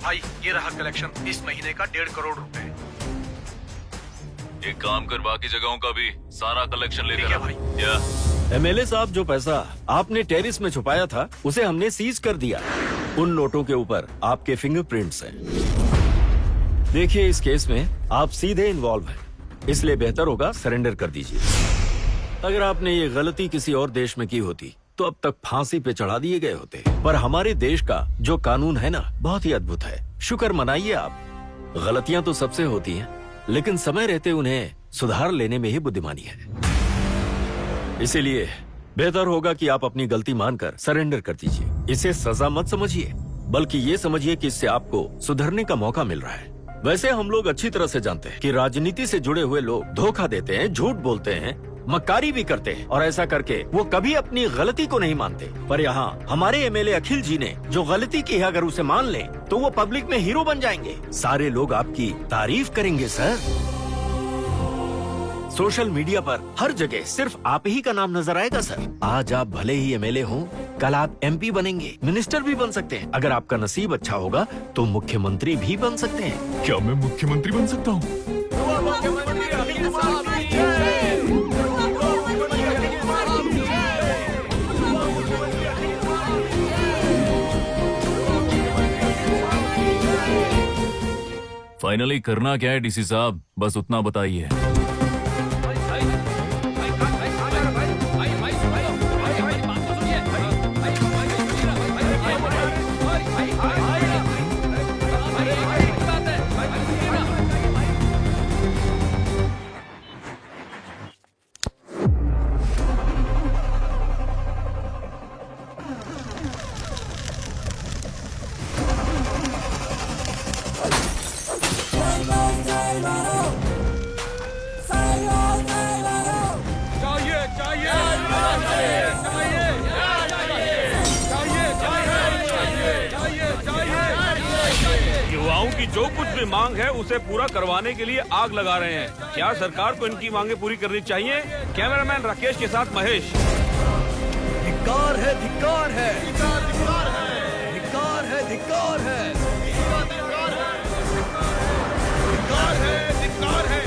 भाई ये रहा कलेक्शन इस महीने का 1.5 करोड़ रुपए। एक काम कर, बाकी जगहों का भी सारा कलेक्शन लेकर आ भाई। एमएलए साहब, जो पैसा आपने टेरिस में छुपाया था, उसे हमने सीज कर दिया। उन नोटों के ऊपर आपके फिंगरप्रिंट्स हैं। देखिए, इस केस में आप सीधे इन्वॉल्व हैं, इसलिए बेहतर होगा सरेंडर कर दीजिए। अगर आपने ये गलती किसी और देश में की होती तो अब तक फांसी पे चढ़ा दिए गए होते। पर हमारे देश का जो कानून है ना, बहुत ही अद्भुत है। शुक्र मनाइए आप। गलतियां तो सबसे होती हैं, लेकिन समय रहते उन्हें सुधार लेने में ही बुद्धिमानी है। इसीलिए बेहतर होगा कि आप अपनी गलती मानकर सरेंडर कर दीजिए। इसे सजा मत समझिए, बल्कि ये समझिए कि इससे आपको सुधरने का मौका मिल रहा है। वैसे हम लोग अच्छी तरह से जानते हैं कि राजनीति से जुड़े हुए लोग धोखा देते हैं, झूठ बोलते हैं, मक्कारी भी करते हैं, और ऐसा करके वो कभी अपनी गलती को नहीं मानते। पर यहाँ हमारे एमएलए अखिल जी ने जो गलती की है, अगर उसे मान लें तो वो पब्लिक में हीरो बन जाएंगे। सारे लोग आपकी तारीफ करेंगे सर। सोशल मीडिया पर हर जगह सिर्फ आप ही का नाम नजर आएगा सर। आज आप भले ही एमएलए हों, कल आप एमपी बनेंगे, मिनिस्टर भी बन सकते हैं। अगर आपका नसीब अच्छा होगा तो मुख्यमंत्री भी बन सकते हैं। क्या मैं मुख्यमंत्री बन सकता हूँ? फाइनली करना क्या है डीसी साहब, बस उतना बताइए। इनकी जो कुछ भी मांग है उसे पूरा करवाने के लिए आग लगा रहे हैं। क्या सरकार को इनकी मांगे पूरी करनी चाहिए? कैमरामैन राकेश के साथ महेश। धिक्कार है, धिक्कार है, धिक्कार है, धिक्कार है, धिक्कार है, धिक्कार है, धिक्कार है,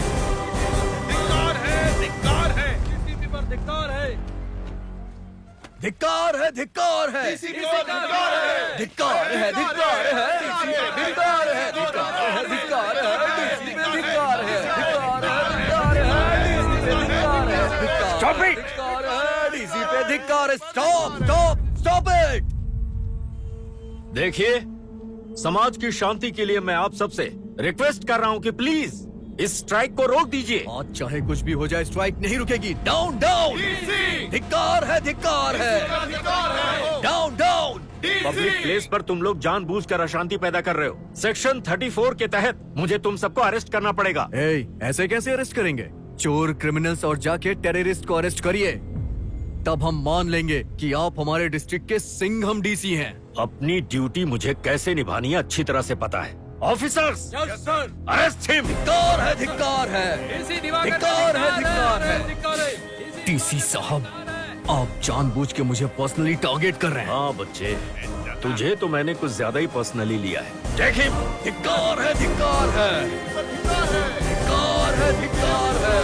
धिक्कार है, धिक्कार है, डीसीपी पर धिक्कार है, धिक्कार है, धिक्कार है, धिक्कार है, धिक्कार है, धिक्कार है, धिक्कार है, धिक्कार है, धिक्कार है, डीसीपी पे धिक्कार है, धिक्कार है, धिक्कार है, डीसीपी पे धिक्कार है, Stop it! धिक्कार है, डीसीपी पे धिक्कार है, स्टॉप, स्टॉप, स्टॉप इट। देखिए, समाज की शांति के लिए मैं आप सबसे रिक्वेस्ट कर रहा हूं कि प्लीज इस स्ट्राइक को रोक दीजिए। आज चाहे कुछ भी हो जाए, स्ट्राइक नहीं रुकेगी। डाउन, डाउन, धिक्कार है, धिक्कार है, डाउन, डाउन। पब्लिक प्लेस पर तुम लोग जानबूझकर अशांति पैदा कर रहे हो। सेक्शन 34 के तहत मुझे तुम सबको अरेस्ट करना पड़ेगा। ऐसे कैसे अरेस्ट करेंगे? चोर, क्रिमिनल्स और जाके टेररिस्ट को अरेस्ट करिए, तब हम मान लेंगे कि आप हमारे डिस्ट्रिक्ट के सिंघम डीसी हैं। अपनी ड्यूटी मुझे कैसे निभानी है अच्छी तरह से पता है। Officers, arrest him. धिक्कार है, धिक्कार है, धिक्कार है, धिक्कार है। डीसी साहब, आप जानबूझ के मुझे पर्सनली टारगेट कर रहे हैं। हाँ बच्चे, तुझे तो मैंने कुछ ज्यादा ही पर्सनली लिया है। देखिए, धिक्कार है, धिक्कार है, धिक्कार है, धिक्कार है।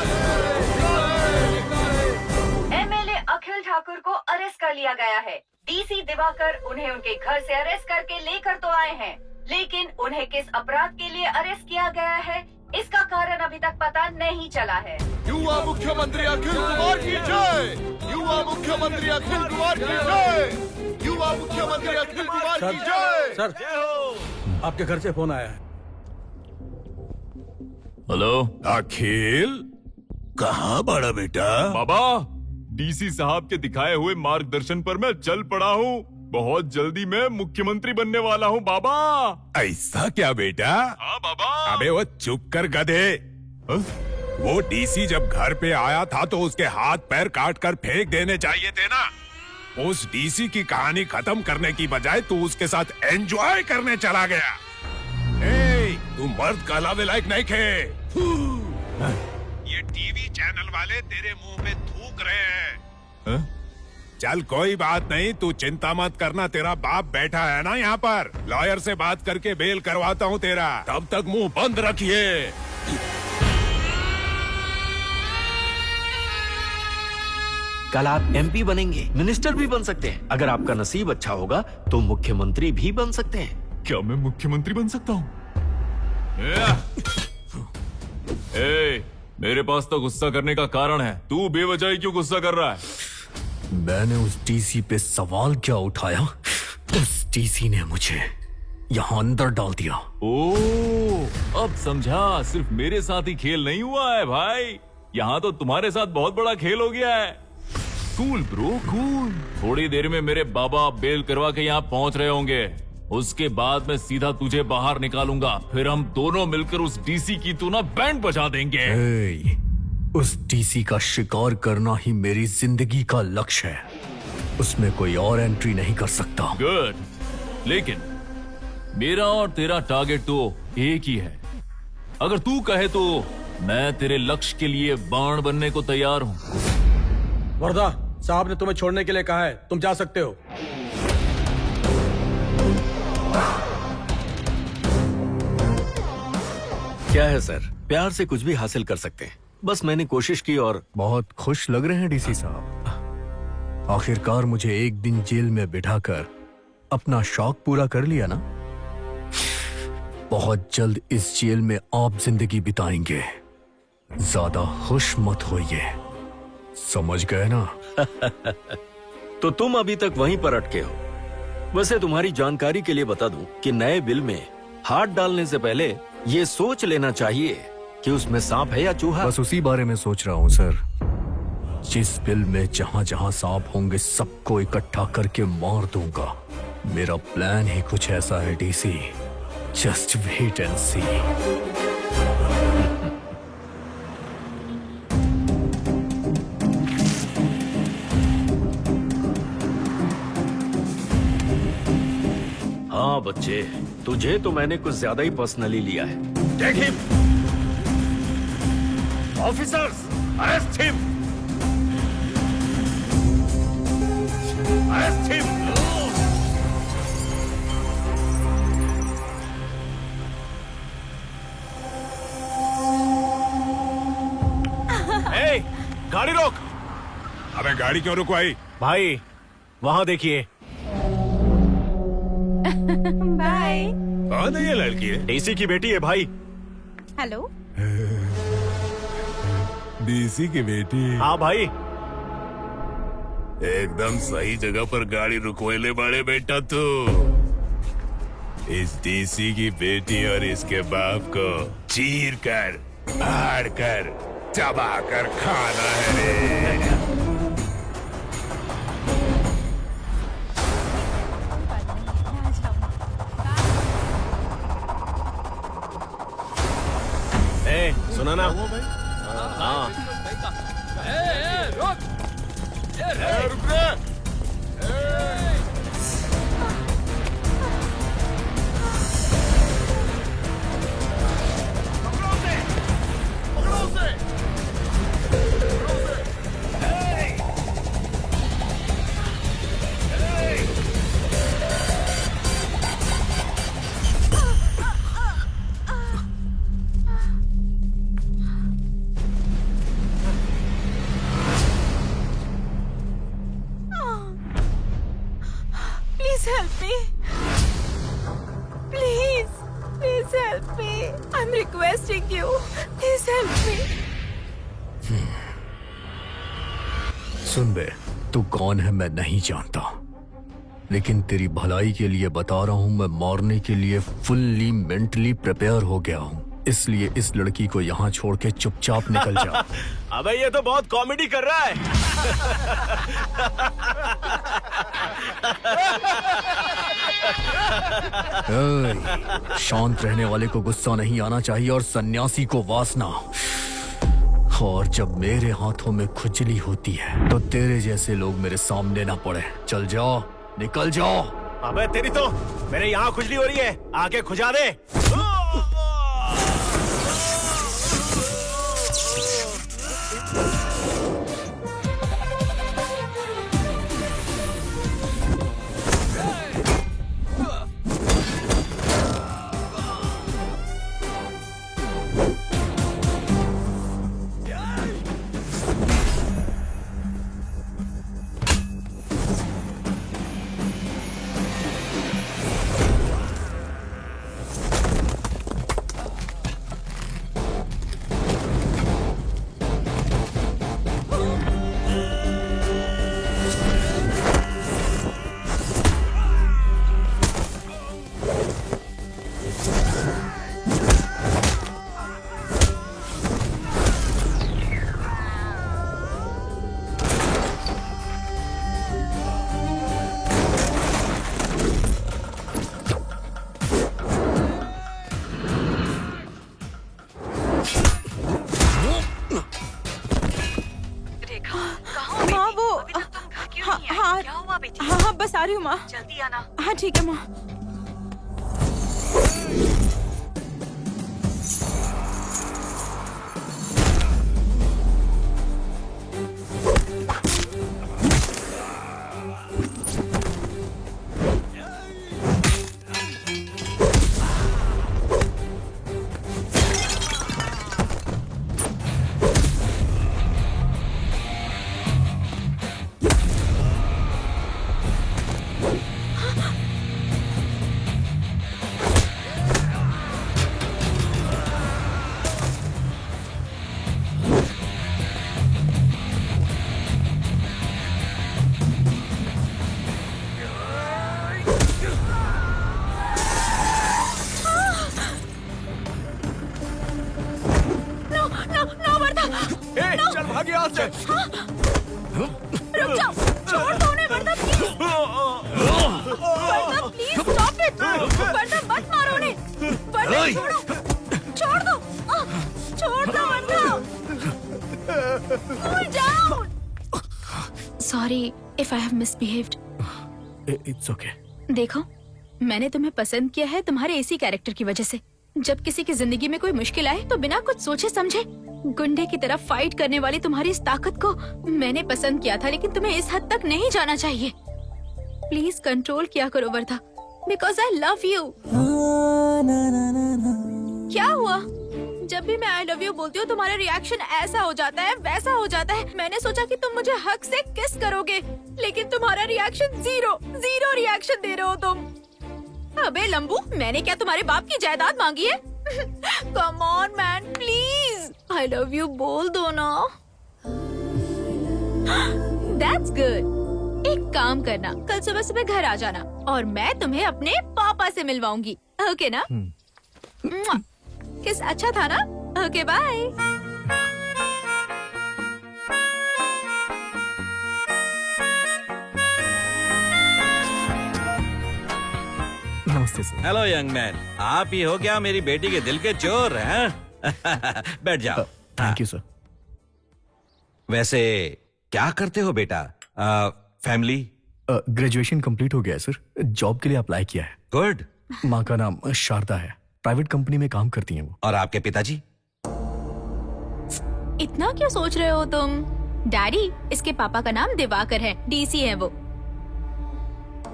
एमएलए अखिल ठाकुर को अरेस्ट कर लिया गया है। डीसी दिवाकर उन्हें उनके घर से अरेस्ट करके लेकर तो आए हैं, लेकिन उन्हें किस अपराध के लिए अरेस्ट किया गया है, इसका कारण अभी तक पता नहीं चला है। युवा मुख्यमंत्री अखिल कुमार की जय, युवा मुख्यमंत्री अखिल कुमार की जय, युवा मुख्यमंत्री अखिल कुमार की जय। सर, आपके घर से फोन आया है। हेलो अखिल, कहाँ बड़ा बेटा? बाबा, डीसी साहब के दिखाए हुए मार्गदर्शन पर मैं चल पड़ा हूँ। बहुत जल्दी मैं मुख्यमंत्री बनने वाला हूँ बाबा। ऐसा क्या बेटा? हाँ बाबा। अबे वो चुप कर गधे। वो डीसी जब घर पे आया था तो उसके हाथ पैर काट कर फेंक देने चाहिए थे ना। उस डीसी की कहानी खत्म करने की बजाय तू उसके साथ एंजॉय करने चला गया। तू मर्द कहलावे लायक नहीं खे। ये टीवी चैनल वाले तेरे मुंह पे थूक रहे हैं। चल कोई बात नहीं, तू चिंता मत करना, तेरा बाप बैठा है ना यहाँ पर। लॉयर से बात करके बेल करवाता हूँ तेरा, तब तक मुंह बंद रखिए। कल आप एमपी बनेंगे, मिनिस्टर भी बन सकते हैं। अगर आपका नसीब अच्छा होगा तो मुख्यमंत्री भी बन सकते हैं। क्या मैं मुख्यमंत्री बन सकता हूँ? मेरे पास तो गुस्सा करने का कारण है। तू बेवजह क्यों गुस्सा कर रहा है? मैंने उस डीसी पे सवाल क्या उठाया, उस डीसी ने मुझे यहाँ अंदर डाल दिया। ओह, अब समझा। सिर्फ मेरे साथ ही खेल नहीं हुआ है भाई, यहाँ तो तुम्हारे साथ बहुत बड़ा खेल हो गया है। Cool bro, cool. थोड़ी देर में मेरे बाबा बेल करवा के यहाँ पहुँच रहे होंगे। उसके बाद मैं सीधा तुझे बाहर निकालूंगा, फिर हम दोनों मिलकर उस डीसी की तू ना बैंड बजा देंगे। उस डीसी का शिकार करना ही मेरी जिंदगी का लक्ष्य है, उसमें कोई और एंट्री नहीं कर सकता। गुड, लेकिन मेरा और तेरा टारगेट तो एक ही है। अगर तू कहे तो मैं तेरे लक्ष्य के लिए बाण बनने को तैयार हूँ। वर्धा साहब ने तुम्हें छोड़ने के लिए कहा है, तुम जा सकते हो। क्या है सर, प्यार से कुछ भी हासिल कर सकते हैं। बस मैंने कोशिश की और बहुत खुश लग रहे हैं डीसी साहब। आखिरकार मुझे एक दिन जेल में बिठाकर अपना शौक पूरा कर लिया ना। बहुत जल्द इस जेल में आप जिंदगी बिताएंगे। ज्यादा खुश मत होइए, समझ गए ना? तो तुम अभी तक वहीं पर अटके हो। वैसे तुम्हारी जानकारी के लिए बता दूं कि नए बिल में हाथ डालने से पहले ये सोच लेना चाहिए कि उसमें सांप है या चूहा। बस उसी बारे में सोच रहा हूँ सर। जिस बिल में जहाँ जहाँ सांप होंगे सबको इकट्ठा करके मार दूंगा। मेरा प्लान ही कुछ ऐसा है डीसी, जस्ट वेट एंड सी। हाँ बच्चे, तुझे तो मैंने कुछ ज्यादा ही पर्सनली लिया है। Take him. Officers, arrest him. Arrest him. ए, गाड़ी रोक। अबे गाड़ी क्यों रुकवाई? भाई वहाँ देखिए। बाय। कौन है ये लड़की? है डीसी की बेटी है भाई। हेलो। डीसी की बेटी? हाँ भाई। एकदम सही जगह पर गाड़ी रुकवेले बड़े बेटा तू। इस डीसी की बेटी और इसके बाप को चीर कर, फाड़ कर, चबा कर खाना है रे। ए, सुना ना? हाँ। रुक रे। Please help me. Please, please help me. I'm requesting you. Please help me. सुन बे, तू कौन है मैं नहीं जानता, लेकिन तेरी भलाई के लिए बता रहा हूँ, मैं मारने के लिए फुल्ली मेंटली प्रिपेयर हो गया हूँ। इसलिए इस लड़की को यहाँ छोड़ के चुपचाप निकल जा। अबे ये तो बहुत कॉमेडी कर रहा है। शांत रहने वाले को गुस्सा नहीं आना चाहिए और सन्यासी को वासना। और जब मेरे हाथों में खुजली होती है तो तेरे जैसे लोग मेरे सामने ना पड़े। चल जाओ, निकल जाओ। अबे तेरी तो मेरे यहाँ खुजली हो रही है, आके खुजा दे। हाँ, बस आ रही हूँ माँ। जल्दी आना। हाँ ठीक है माँ। चल भाग यहाँ से। रुक जाओ, छोड़ दो उन्हें Varda, please. Varda please stop it. Varda मत मारो उन्हें। वर्दा छोड़ो, छोड़ दो, छोड़ दो Varda. Cool down. Sorry if I have misbehaved. It's okay. देखो, मैंने तुम्हें पसंद किया है तुम्हारे इसी कैरेक्टर की वजह से। जब किसी की जिंदगी में कोई मुश्किल आए तो बिना कुछ सोचे समझे गुंडे की तरफ फाइट करने वाली तुम्हारी इस ताकत को मैंने पसंद किया था, लेकिन तुम्हें इस हद तक नहीं जाना चाहिए। प्लीज कंट्रोल किया करो Wardha, because I love you. क्या हुआ? जब भी मैं आई लव यू बोलती हूँ तुम्हारा रिएक्शन ऐसा हो जाता है, वैसा हो जाता है। मैंने सोचा कि तुम मुझे हक से किस करोगे, लेकिन तुम्हारा रिएक्शन जीरो रिएक्शन दे रहे हो तुम। अबे लंबू, मैंने क्या तुम्हारे बाप की जायदाद मांगी है? Come on man, please I love you बोल दो ना। That's good। एक काम करना, कल सुबह सुबह घर आ जाना और मैं तुम्हें अपने पापा से मिलवाऊंगी, ओके ना? किस अच्छा था ना? Okay bye. नमस्ते सर। हेलो यंग मैन, आप ही हो क्या मेरी बेटी के दिल के चोर हैं? बैठ जाओ। Thank you sir. वैसे क्या करते हो बेटा? फैमिली? ग्रेजुएशन कंप्लीट हो गया है सर, जॉब के लिए अप्लाई किया है। गुड। माँ का नाम शारदा है, प्राइवेट कंपनी में काम करती हैं वो। और आपके पिताजी? इतना क्यों सोच रहे हो तुम? डैडी, इसके पापा का नाम दिवाकर है, डीसी है वो।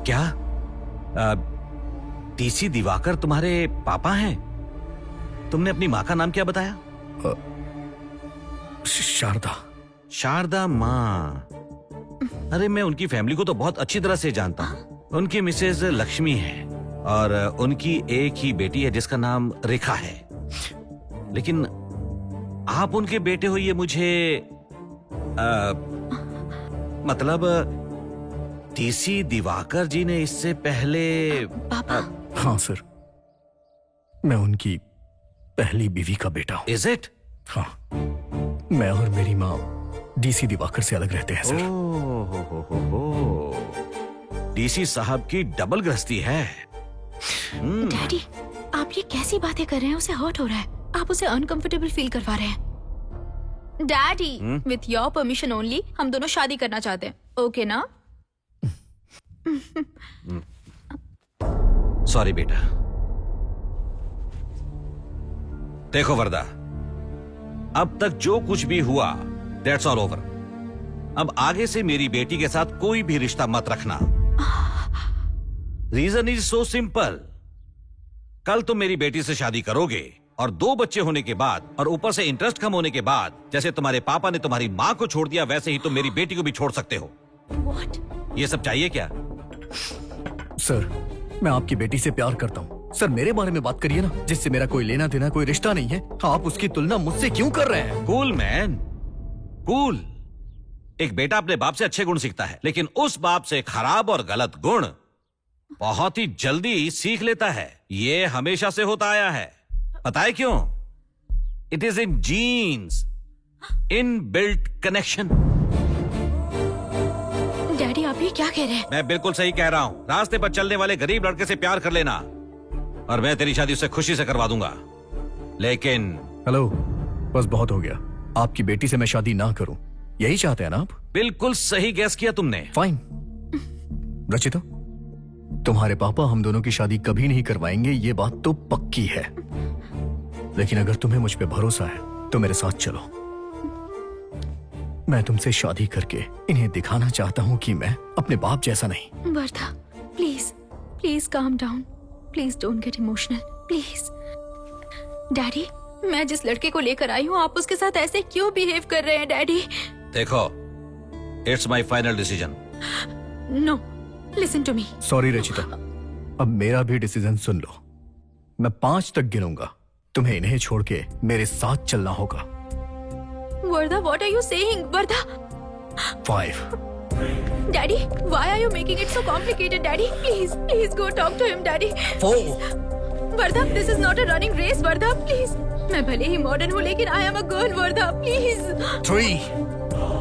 क्या डीसी दिवाकर तुम्हारे पापा हैं? तुमने अपनी माँ का नाम क्या बताया? शारदा। शारदा माँ? अरे मैं उनकी फैमिली को तो बहुत अच्छी तरह से जानता हूँ। उनकी मिसेज लक्ष्मी है और उनकी एक ही बेटी है जिसका नाम रेखा है। लेकिन आप उनके बेटे हो ये मुझे मतलब डीसी दिवाकर जी ने इससे पहले पापा? हाँ सर, मैं उनकी पहली बीवी का बेटा हूँ। Is it? हाँ, मैं और मेरी माँ डीसी दिवाकर से अलग रहते हैं सर। डीसी साहब की डबल गृहस्थी है। डैडी, आप ये कैसी बातें कर रहे हैं? उसे हर्ट हो रहा है, आप उसे अनकंफर्टेबल फील करवा रहे हैं। Daddy, with your permission only हम दोनों शादी करना चाहते हैं, ओके ना? सॉरी बेटा। देखो वरदा, अब तक जो कुछ भी हुआ दैट्स ऑल ओवर। अब आगे से मेरी बेटी के साथ कोई भी रिश्ता मत रखना। Reason is so simple. कल तुम मेरी बेटी से शादी करोगे और 2 बच्चे होने के बाद और ऊपर से इंटरेस्ट कम होने के बाद, जैसे तुम्हारे पापा ने तुम्हारी माँ को छोड़ दिया वैसे ही तुम मेरी बेटी को भी छोड़ सकते हो। What? ये सब चाहिए क्या? सर, मैं आपकी बेटी से प्यार करता हूँ। सर, मेरे बारे में बात करिए ना, जिससे मेरा कोई लेना देना, कोई रिश्ता नहीं है। आप उसकी तुलना मुझसे क्यों कर रहे हैं? Cool man, cool. एक बेटा अपने बाप से अच्छे गुण सीखता है, लेकिन उस बाप से खराब और गलत गुण बहुत ही जल्दी सीख लेता है। ये हमेशा से होता आया है। पता है क्यों? It is in genes, inbuilt connection. Daddy, आप ये क्या कह रहे हैं? मैं बिल्कुल सही कह रहा हूँ। रास्ते पर चलने वाले गरीब लड़के से प्यार कर लेना और मैं तेरी शादी उससे खुशी से करवा दूंगा। लेकिन हेलो, बस बहुत हो गया। आपकी बेटी से मैं शादी ना करूं, यही चाहते हैं ना आप? बिल्कुल सही गैस किया तुमने। फाइन। रचिता, तुम्हारे पापा हम दोनों की शादी कभी नहीं करवाएंगे, ये बात तो पक्की है। लेकिन अगर तुम्हें मुझ पे भरोसा है तो मेरे साथ चलो। मैं तुमसे शादी करके इन्हें दिखाना चाहता हूँ कि मैं अपने बाप जैसा नहीं। Wardha, please please calm down, please don't get emotional, please. Daddy, मैं जिस लड़के को लेकर आई हूँ आप उसके साथ ऐसे क्यों बिहेव कर रहे हैं डैडी? देखो, it's my final decision. No, listen to me. Sorry Rachita, अब मेरा भी डिसीजन सुन लो। मैं 5 तक गिनूंगा, तुम्हें इन्हें छोड़ के मेरे साथ चलना होगा। Vardha, what are you saying? Vardha. 5। Daddy, why are you making it so complicated? Daddy, please please go talk to him daddy. 4। Vardha, this is not a running race Vardha, please. मैं भले ही मॉडर्न हूँ लेकिन I am a girl Vardha, please. 3।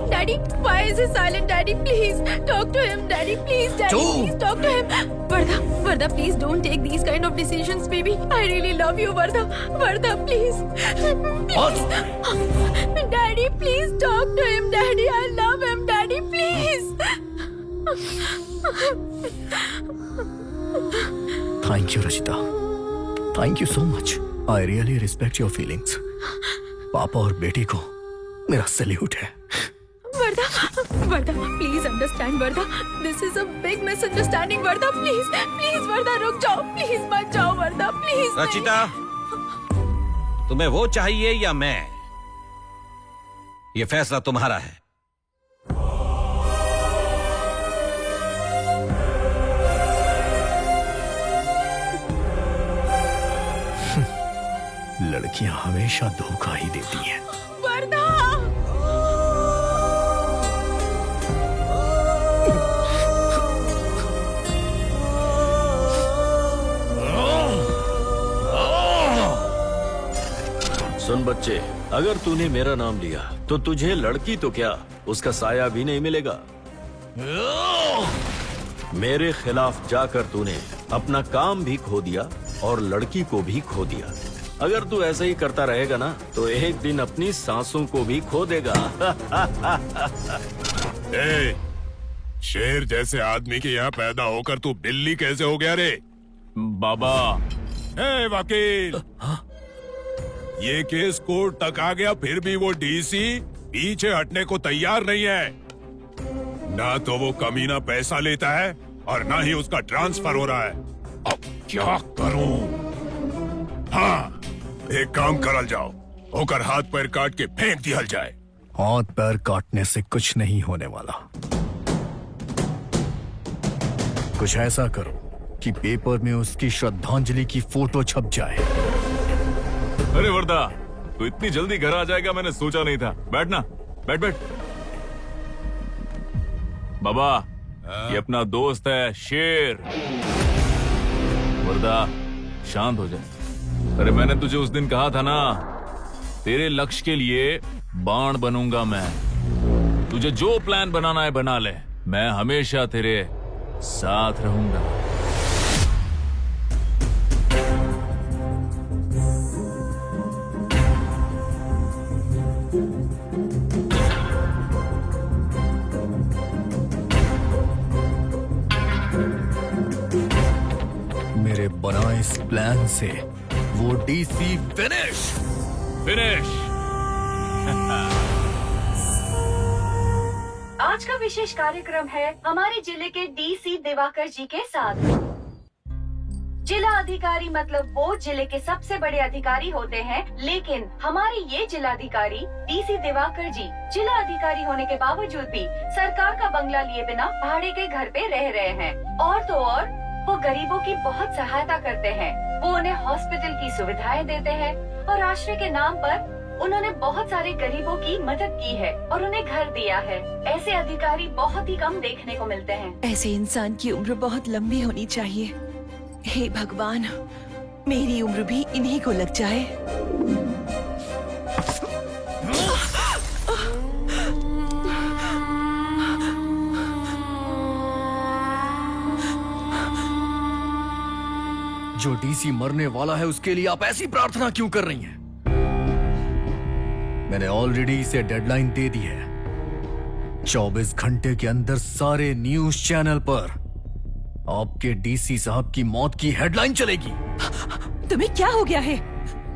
Daddy, why is he silent? Daddy, please talk to him. Daddy, please. Daddy, 2. please talk to him. Vardha, please don't take these kind of decisions, baby. I really love you, Vardha. Vardha, please. Please. Daddy, please talk to him. Daddy, I love him. Daddy, please. Thank you Rachita, thank you so much. I really respect your feelings. पापा और बेटी को मेरा salute है। Wardha, Wardha, please understand Wardha, this is a big misunderstanding Wardha, please please Wardha रुक जाओ, please मत जाओ वर्धा, प्लीज। रचिता, तुम्हें वो चाहिए या मैं? ये फैसला तुम्हारा है। लड़कियां हमेशा धोखा ही देती हैं। वर्धा, सुन बच्चे, अगर तूने मेरा नाम लिया तो तुझे लड़की तो क्या, उसका साया भी नहीं मिलेगा। मेरे खिलाफ जाकर तूने अपना काम भी खो दिया और लड़की को भी खो दिया। अगर तू ऐसे ही करता रहेगा ना तो एक दिन अपनी सांसों को भी खो देगा। ए, शेर जैसे आदमी के यहाँ पैदा होकर तू बिल्ली कैसे हो गया रे? बाबा। ए वकील, ये केस कोर्ट तक आ गया, फिर भी वो डीसी पीछे हटने को तैयार नहीं है। ना तो वो कमीना पैसा लेता है और ना ही उसका ट्रांसफर हो रहा है। अब क्या करूं? हाँ, एक काम करल जाओ, होकर हाथ पैर काट के फेंक दिया जाए। हाथ पैर काटने से कुछ नहीं होने वाला। कुछ ऐसा करो कि पेपर में उसकी श्रद्धांजलि की फोटो छप जाए। अरे वर्धा, तू इतनी जल्दी घर आ जाएगा मैंने सोचा नहीं था। बैठना, बैठ बैठ। बाबा, ये अपना दोस्त है शेर। वर्धा, शांत हो जाए। अरे मैंने तुझे उस दिन कहा था ना, तेरे लक्ष्य के लिए बाण बनूंगा मैं। तुझे जो प्लान बनाना है बना ले, मैं हमेशा तेरे साथ रहूंगा। मेरे बनाए इस प्लान से वो डीसी फिनिश। आज का विशेष कार्यक्रम है हमारे जिले के डीसी दिवाकर जी के साथ। जिला अधिकारी मतलब वो जिले के सबसे बड़े अधिकारी होते हैं, लेकिन हमारे ये जिलाधिकारी डीसी दिवाकर जी जिला अधिकारी होने के बावजूद भी सरकार का बंगला लिए बिना भाड़े के घर पे रह रहे हैं। और तो और वो गरीबों की बहुत सहायता करते हैं। वो उन्हें हॉस्पिटल की सुविधाएं देते हैं और आश्रय के नाम पर उन्होंने बहुत सारे गरीबों की मदद की है और उन्हें घर दिया है। ऐसे अधिकारी बहुत ही कम देखने को मिलते हैं। ऐसे इंसान की उम्र बहुत लंबी होनी चाहिए। हे भगवान, मेरी उम्र भी इन्हीं को लग जाए। जो डीसी मरने वाला है उसके लिए आप ऐसी प्रार्थना क्यों कर रही हैं? मैंने ऑलरेडी इसे डेडलाइन दे दी है। 24 घंटे के अंदर सारे न्यूज चैनल पर आपके डीसी साहब की मौत की हेडलाइन चलेगी। तुम्हें क्या हो गया है?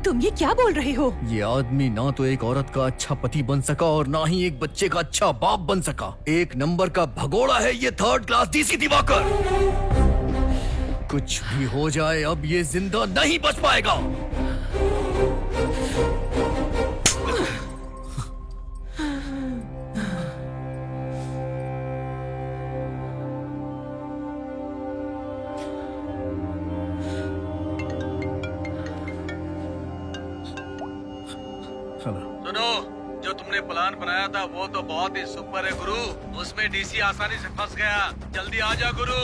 तुम ये क्या बोल रहे हो? ये आदमी ना तो एक औरत का अच्छा पति बन सका और ना ही एक बच्चे का अच्छा बाप बन सका। एक नंबर का भगोड़ा है ये 3rd क्लास डीसी दिवाकर। कुछ भी हो जाए अब ये जिंदा नहीं बच पाएगा। सुनो, जो तुमने प्लान बनाया था वो तो बहुत ही सुपर है गुरु। उसमें डीसी आसानी से फंस गया। जल्दी आ जा गुरु।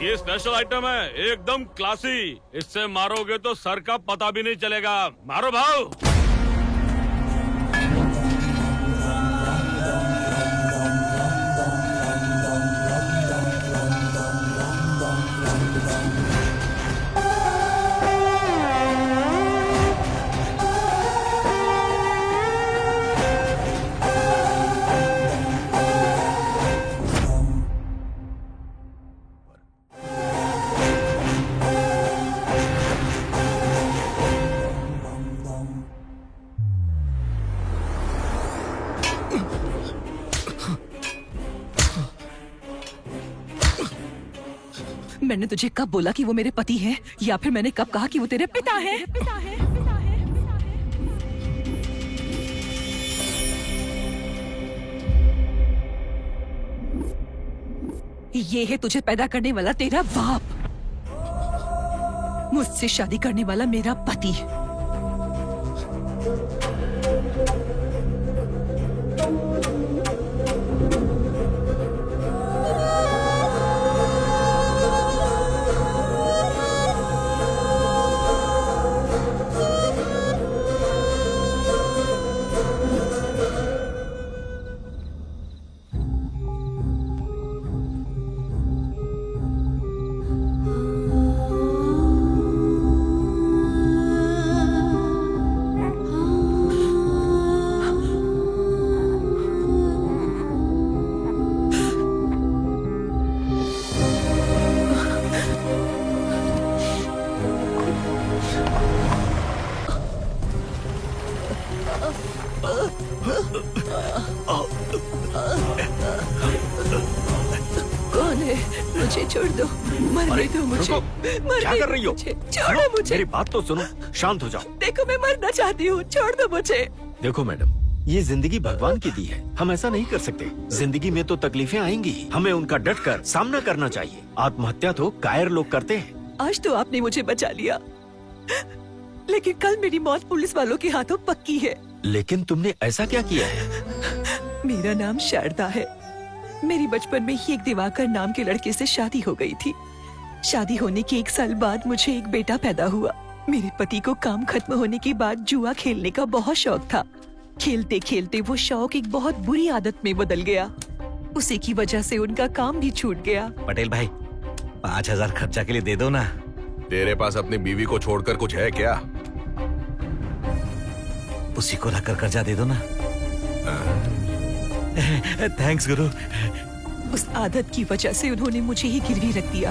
ये स्पेशल आइटम है, एकदम क्लासी। इससे मारोगे तो सर का पता भी नहीं चलेगा। मारो भाऊ। मैंने तुझे कब बोला कि वो मेरे पति हैं, या फिर मैंने कब कहा कि वो तेरे पिता हैं? ये है तुझे पैदा करने वाला तेरा बाप, मुझसे शादी करने वाला मेरा पति। कौन है? मुझे छोड़ दो, मरने दो मुझे। क्या कर रही हो? छोड़ो मुझे। मेरी बात तो सुनो, शांत हो जाओ। देखो मैं मरना चाहती हूँ, छोड़ दो मुझे। देखो मैडम, ये जिंदगी भगवान की दी है, हम ऐसा नहीं कर सकते। जिंदगी में तो तकलीफें आएंगी ही, हमें उनका डटकर सामना करना चाहिए। आत्महत्या तो कायर लोग करते हैं। आज तो आपने मुझे बचा लिया, लेकिन कल मेरी मौत पुलिस वालों के हाथों पक्की है। लेकिन तुमने ऐसा क्या किया है? मेरा नाम शारदा है। मेरी बचपन में ही एक दिवाकर नाम के लड़के से शादी हो गई थी। शादी होने के 1 साल बाद मुझे एक बेटा पैदा हुआ। मेरे पति को काम खत्म होने के बाद जुआ खेलने का बहुत शौक था। खेलते खेलते वो शौक एक बहुत बुरी आदत में बदल गया। उसी की वजह से उनका काम भी छूट गया। पटेल भाई, 5000 खर्चा के लिए दे दो ना। तेरे पास अपनी बीवी को छोड़कर कुछ है क्या? उसी को रखकर कर्जा दे दो ना। थैंक्स गुरु। उस आदत की वजह से उन्होंने मुझे ही गिरवी रख दिया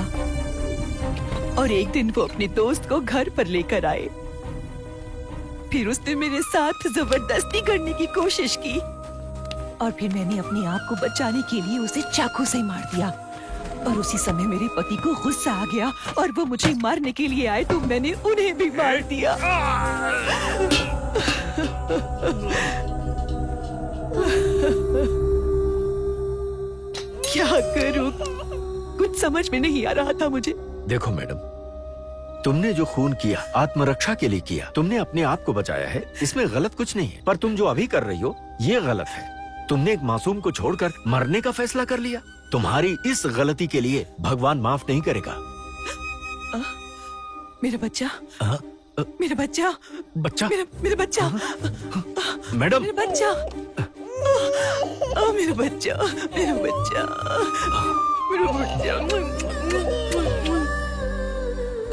और एक दिन वो अपने दोस्त को घर पर लेकर आए। फिर उसने मेरे साथ जबरदस्ती करने की कोशिश की और फिर मैंने अपने आप को बचाने के लिए उसे चाकू से मार दिया। और उसी समय मेरे पति को गुस्सा आ गया और वो मुझे मारने के लिए आए तो मैंने उन्हें भी मार दिया। क्या करूं? कुछ समझ में नहीं आ रहा था मुझे। देखो मैडम, तुमने जो खून किया आत्मरक्षा के लिए किया, तुमने अपने आप को बचाया है, इसमें गलत कुछ नहीं है। पर तुम जो अभी कर रही हो ये गलत है। तुमने एक मासूम को छोड़कर मरने का फैसला कर लिया। तुम्हारी इस गलती के लिए भगवान माफ नहीं करेगा। मेरा बच्चा, मेरा बच्चा, बच्चा, मेरा बच्चा, मैडम, मेरा बच्चा, मेरा बच्चा, मेरा बच्चा, मेरा बच्चा।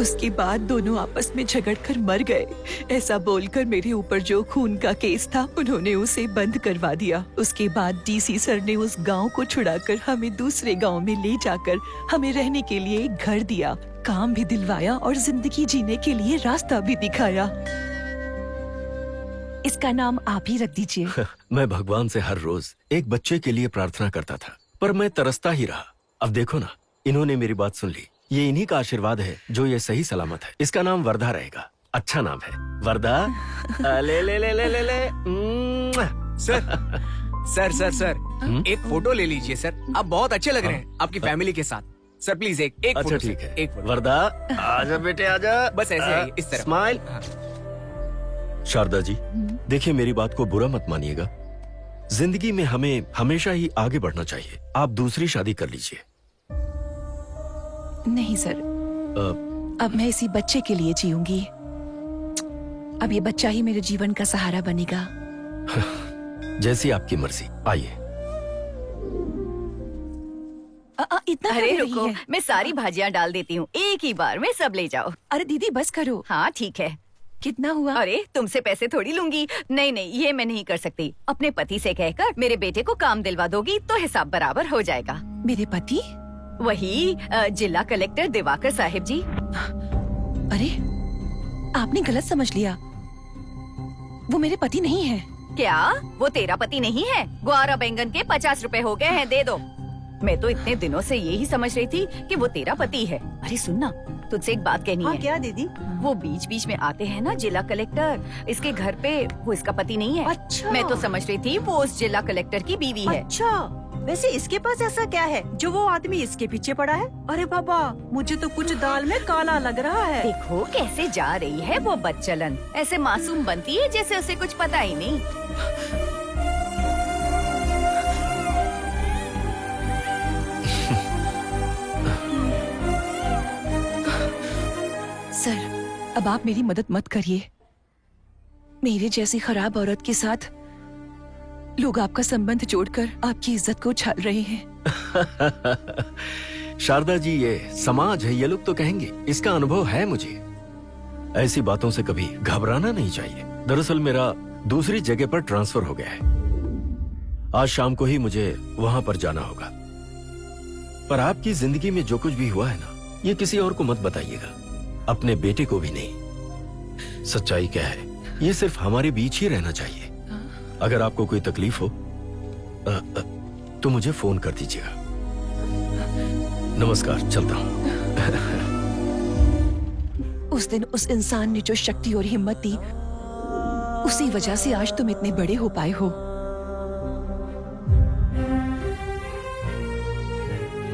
उसके बाद दोनों आपस में झगड़कर मर गए। ऐसा बोलकर मेरे ऊपर जो खून का केस था उन्होंने उसे बंद करवा दिया। उसके बाद डीसी सर ने उस गांव को छुड़ाकर हमें दूसरे गांव में ले जाकर हमें रहने के लिए एक घर दिया, काम भी दिलवाया और जिंदगी जीने के लिए रास्ता भी दिखाया। इसका नाम आप ही रख दीजिए। मैं भगवान से हर रोज एक बच्चे के लिए प्रार्थना करता था, पर मैं तरसता ही रहा। अब देखो ना, इन्होंने मेरी बात सुन ली। ये इन्हीं का आशीर्वाद है जो ये सही सलामत है। इसका नाम वर्धा रहेगा। अच्छा नाम है, वर्धा। ले ले ले ले ले ले। सर सर सर एक फोटो ले लीजिए सर, आप बहुत अच्छे लग रहे हैं आपकी फैमिली के साथ। सर प्लीज एक अच्छा फोटो ठीक सर, है। एक फोटो। वर्धा आजा बेटे आजा। बस ऐसे ही, इस तरह। स्माइल। शारदा जी, देखिए मेरी बात को बुरा मत मानिएगा। जिंदगी में हमें हमेशा ही आगे बढ़ना चाहिए। आप दूसरी शादी कर लीजिए। नहीं सर, अब मैं इसी बच्चे के लिए जीऊंगी। अब ये बच्चा ही मेरे जीवन का सहारा बनेगा। जैसी आपकी मर्जी, आइए। इतना अरे कर रही रुको, है? मैं सारी भाजियां डाल देती हूँ, एक ही बार में सब ले जाओ। अरे दीदी बस करो। हाँ ठीक है। कितना हुआ? अरे तुमसे पैसे थोड़ी लूंगी। नहीं नहीं, ये मैं नहीं कर सकती। अपने पति से कहकर मेरे बेटे को काम दिलवा दोगी तो हिसाब बराबर हो जाएगा। मेरे पति? वही जिला कलेक्टर दिवाकर साहिब जी। अरे आपने गलत समझ लिया, वो मेरे पति नहीं है। क्या वो तेरा पति नहीं है? ग्वारा बैंगन के 50 रुपए हो गए हैं, दे दो। मैं तो इतने दिनों से यही समझ रही थी कि वो तेरा पति है। अरे सुनना, तुझसे एक बात कहनी है। क्या दीदी? वो बीच बीच में आते हैं ना जिला कलेक्टर, इसके घर पे, वो इसका पति नहीं है। अच्छा। मैं तो समझ रही थी वो उस जिला कलेक्टर की बीवी है। अच्छा, वैसे इसके पास ऐसा क्या है जो वो आदमी इसके पीछे पड़ा है? अरे बाबा, मुझे तो कुछ दाल में काला लग रहा है। देखो कैसे जा रही है वो बच्चलन, ऐसे मासूम बनती है जैसे उसे कुछ पता ही नहीं। सर, अब आप मेरी मदद मत करिए। मेरे जैसी खराब औरत के साथ लोग आपका संबंध जोड़कर आपकी इज्जत को उछाल रहे हैं। शारदा जी, ये समाज है, ये लोग तो कहेंगे। इसका अनुभव है मुझे। ऐसी बातों से कभी घबराना नहीं चाहिए। दरअसल मेरा दूसरी जगह पर ट्रांसफर हो गया है। आज शाम को ही मुझे वहां पर जाना होगा। पर आपकी जिंदगी में जो कुछ भी हुआ है ना, ये किसी और को मत बताइएगा, अपने बेटे को भी नहीं। सच्चाई क्या है, ये सिर्फ हमारे बीच ही रहना चाहिए। अगर आपको कोई तकलीफ हो तो मुझे फोन कर दीजिएगा। नमस्कार, चलता हूं। उस दिन उस इंसान ने जो शक्ति और हिम्मत दी, उसी वजह से आज तुम इतने बड़े हो पाए हो।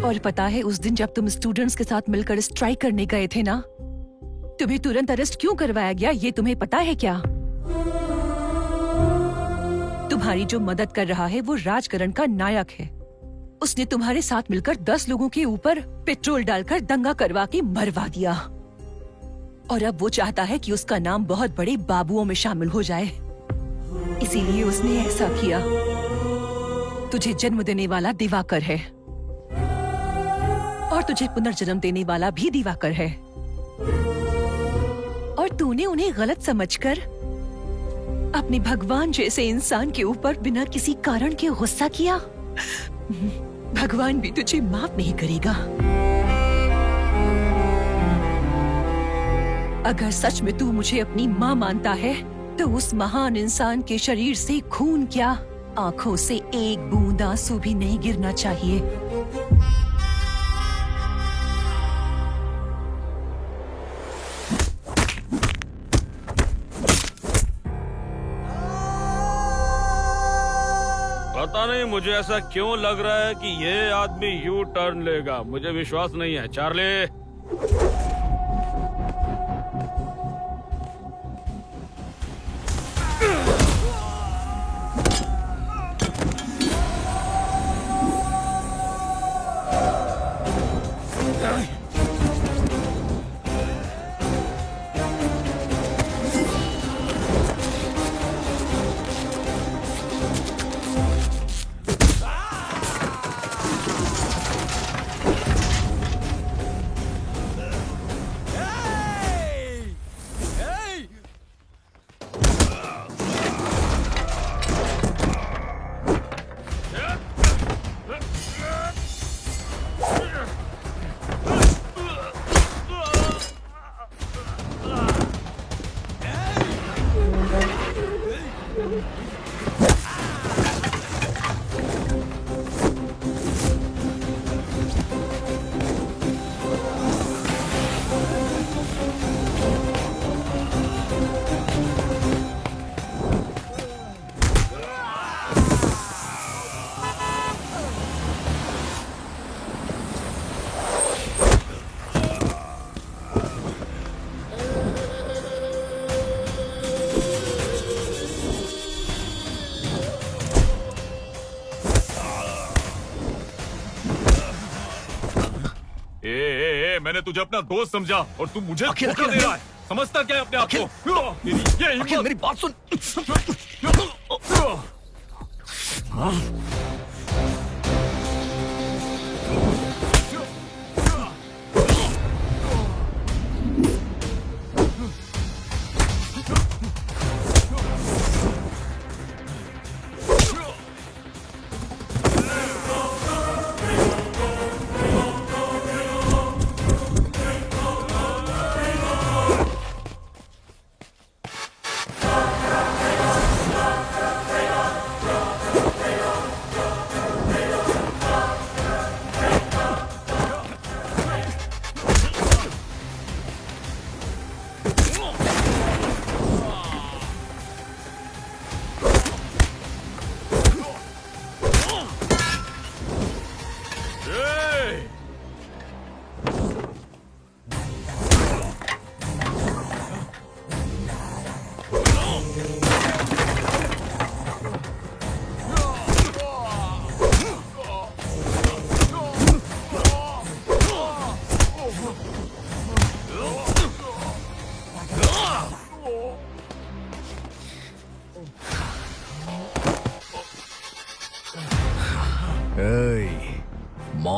और पता है, उस दिन जब तुम स्टूडेंट्स के साथ मिलकर स्ट्राइक करने गए थे ना, तुम्हें तुरंत अरेस्ट क्यों करवाया गया, ये तुम्हें पता है क्या? तुम्हारी जो मदद कर रहा है वो राजकरण का नायक है। उसने तुम्हारे साथ मिलकर 10 लोगों के ऊपर पेट्रोल डालकर दंगा करवा के मरवा दिया। और अब वो चाहता है कि उसका नाम बहुत बड़े बाबुओं में शामिल हो जाए। इसीलिए उसने ऐसा किया। तुझे जन्म देने वाला दिवाकर है और तुझे पुनर्जन्म देने वाला भी दिवाकर है। और तूने उन्हें गलत समझकर अपने भगवान जैसे इंसान के ऊपर बिना किसी कारण के गुस्सा किया। भगवान भी तुझे माफ नहीं करेगा। अगर सच में तू मुझे अपनी माँ मानता है तो उस महान इंसान के शरीर से खून क्या, आंखों से एक बूंद आंसू भी नहीं गिरना चाहिए। पता नहीं मुझे ऐसा क्यों लग रहा है कि ये आदमी यू टर्न लेगा। मुझे विश्वास नहीं है। चार्ली, मैंने तुझे अपना दोस्त समझा और तू मुझे धोखा दे रहा है। समझता क्या है अपने आप को? अखिल, मेरी बात सुन।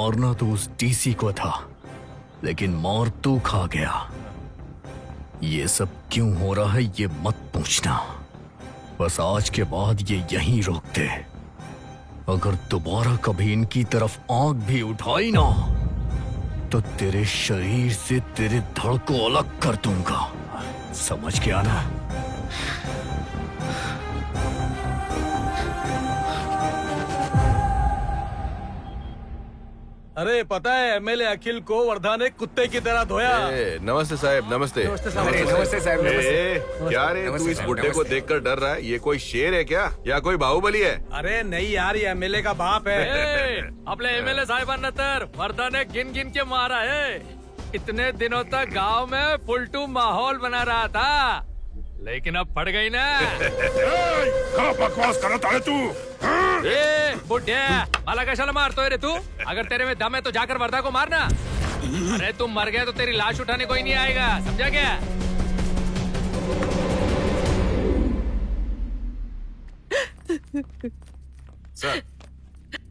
मारना तो उस डीसी को था, लेकिन मार तू खा गया। ये सब क्यों हो रहा है ये मत पूछना, बस आज के बाद ये यहीं रोक दे। अगर दोबारा कभी इनकी तरफ आंख भी उठाई ना तो तेरे शरीर से तेरे धड़ को अलग कर दूंगा, समझ के आना। अरे पता है एमएलए अखिल को वर्धा ने कुत्ते की तरह धोया। नमस्ते साहब, नमस्ते। नमस्ते साहब। अरे नमस्ते साहब, ए, क्या रे तू इस बुड्ढे को देखकर डर रहा है? ये कोई शेर है क्या या कोई बाहुबली है? अरे नहीं यार, ये एमएलए का बाप है। अपने एमएलए साहिबान नतर वर्धा ने गिन गिन के मारा है। इतने दिनों तक गांव में फुलटू माहौल बना रहा था, लेकिन अब पड़ गई ना। क्या बकवास करता है तू? बुढ़े माला कशाला मारतो है रे तू? अगर तेरे में दम है तो जाकर वर्धा को मारना। अरे तुम मर गया तो तेरी लाश उठाने कोई नहीं आएगा, समझा क्या? सर।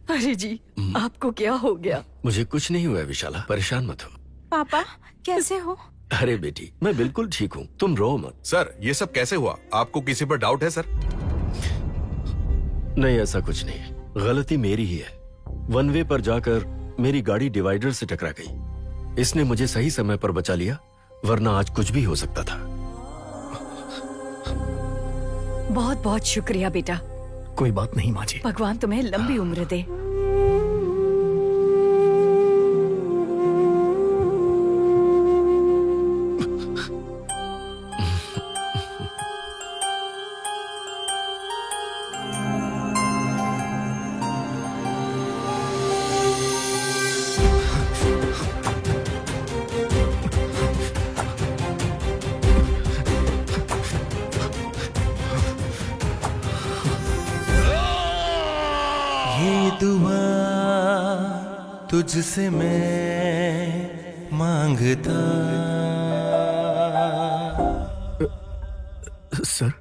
अरे जी, आपको क्या हो गया? मुझे कुछ नहीं हुआ विशाला, परेशान मत हो। पापा कैसे हो? अरे बेटी, मैं बिल्कुल ठीक हूँ, तुम रो मत। सर ये सब कैसे हुआ? आपको किसी पर डाउट है सर? नहीं, ऐसा कुछ नहीं है, गलती मेरी ही है। वन वे पर जाकर मेरी गाड़ी डिवाइडर से टकरा गई। इसने मुझे सही समय पर बचा लिया, वरना आज कुछ भी हो सकता था। बहुत बहुत शुक्रिया बेटा। कोई बात नहीं माँ जी। भगवान तुम्हें लंबी उम्र दे। दुआ तुझसे मैं मांगता। सर।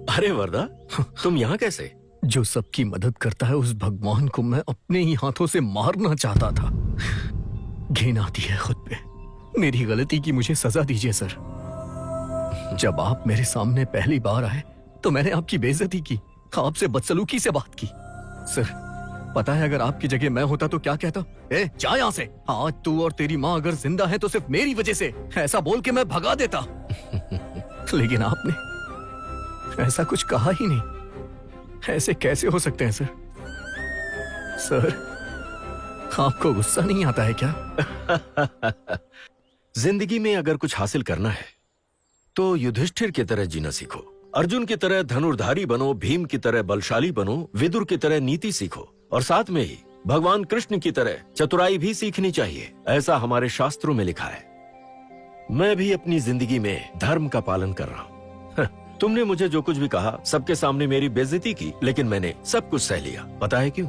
अरे वर्धा, तुम यहाँ कैसे? जो सबकी मदद करता है उस भगवान को मैं अपने ही हाथों से मारना चाहता था। घिन आती है खुद पे। मेरी गलती की मुझे सजा दीजिए सर। जब आप मेरे सामने पहली बार आए तो मैंने आपकी बेइज्जती की, आपसे बदसलूकी से बात की। सर पता है अगर आपकी जगह मैं होता तो क्या कहता? ए जा यहाँ से। आज तू और तेरी माँ अगर जिंदा है तो सिर्फ मेरी वजह से, ऐसा बोल के मैं भगा देता। लेकिन आपने ऐसा कुछ कहा ही नहीं। ऐसे कैसे हो सकते हैं सर? सर आपको गुस्सा नहीं आता है क्या? जिंदगी में अगर कुछ हासिल करना है तो युधिष्ठिर की तरह जीना सीखो, अर्जुन की तरह धनुर्धारी बनो, भीम की तरह बलशाली बनो, विदुर की तरह नीति सीखो, और साथ में ही भगवान कृष्ण की तरह चतुराई भी सीखनी चाहिए। ऐसा हमारे शास्त्रों में लिखा है। मैं भी अपनी जिंदगी में धर्म का पालन कर रहा हूँ। तुमने मुझे जो कुछ भी कहा, सबके सामने मेरी बेइज्जती की, लेकिन मैंने सब कुछ सह लिया। पता है क्यों?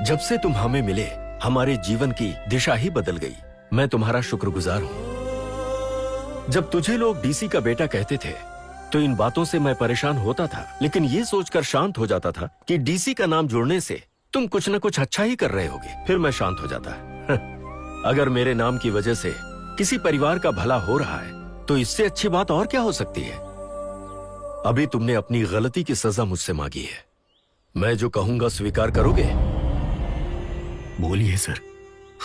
जब से तुम हमें मिले हमारे जीवन की दिशा ही बदल गई। मैं तुम्हारा शुक्रगुजार हूँ। जब तुझे लोग डीसी का बेटा कहते थे तो इन बातों से मैं परेशान होता था, लेकिन ये सोचकर शांत हो जाता था कि डीसी का नाम जोड़ने से तुम कुछ न कुछ अच्छा ही कर रहे होगे। फिर मैं शांत हो जाता। अगर मेरे नाम की वजह से किसी परिवार का भला हो रहा है तो इससे अच्छी बात और क्या हो सकती है? अभी तुमने अपनी गलती की सजा मुझसे मांगी है। मैं जो कहूंगा स्वीकार करोगे? बोलिए सर।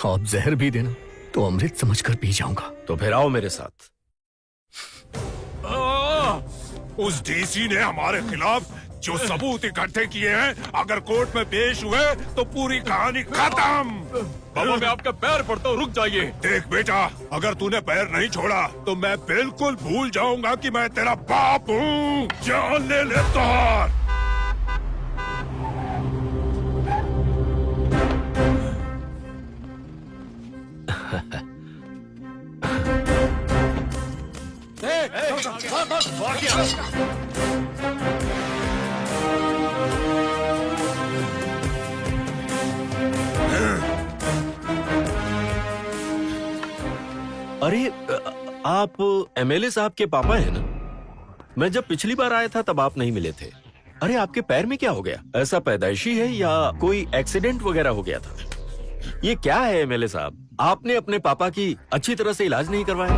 आप जहर भी देना तो अमृत समझकर पी जाऊंगा। तो फिर आओ मेरे साथ। उस डीसी ने हमारे खिलाफ जो सबूत इकट्ठे किए हैं, अगर कोर्ट में पेश हुए तो पूरी कहानी खत्म। बाबा मैं आपका पैर पड़ता हूँ, रुक जाइए। देख बेटा, अगर तूने पैर नहीं छोड़ा तो मैं बिल्कुल भूल जाऊंगा कि मैं तेरा बाप हूँ। जान ले तोहार। अरे आप एमएलए साहब के पापा हैं ना? मैं जब पिछली बार आया था तब आप नहीं मिले थे। अरे आपके पैर में क्या हो गया? ऐसा पैदाइशी है या कोई एक्सीडेंट वगैरह हो गया था? ये क्या है एमएलए साहब? आपने अपने पापा की अच्छी तरह से इलाज नहीं करवाया?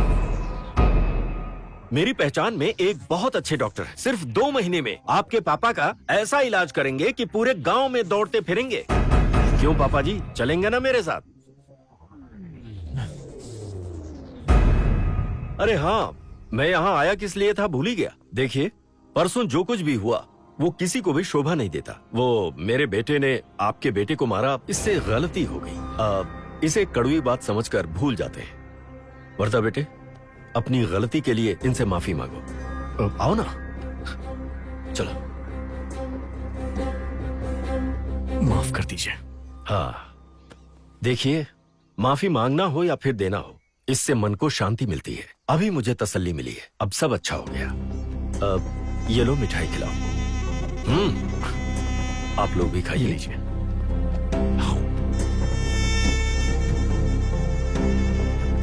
मेरी पहचान में एक बहुत अच्छे डॉक्टर है। सिर्फ 2 महीने में आपके पापा का ऐसा इलाज करेंगे कि पूरे गांव में दौड़ते फिरेंगे। क्यों पापा जी, चलेंगे ना मेरे साथ? अरे हाँ, मैं यहाँ आया किस लिए था भूल ही गया। देखिए, परसों जो कुछ भी हुआ वो किसी को भी शोभा नहीं देता। वो मेरे बेटे ने आपके बेटे को मारा, इससे गलती हो गई। इसे कड़वी बात समझकर भूल जाते हैं। वर्धा बेटे, अपनी गलती के लिए इनसे माफी मांगो। आओ ना, चलो। माफ कर दीजिए। हाँ, देखिए, माफी मांगना हो या फिर देना हो, इससे मन को शांति मिलती है। अभी मुझे तसल्ली मिली है, अब सब अच्छा हो गया। अब ये लो, मिठाई खिलाओ। आप लोग भी खाइए। लीजिए।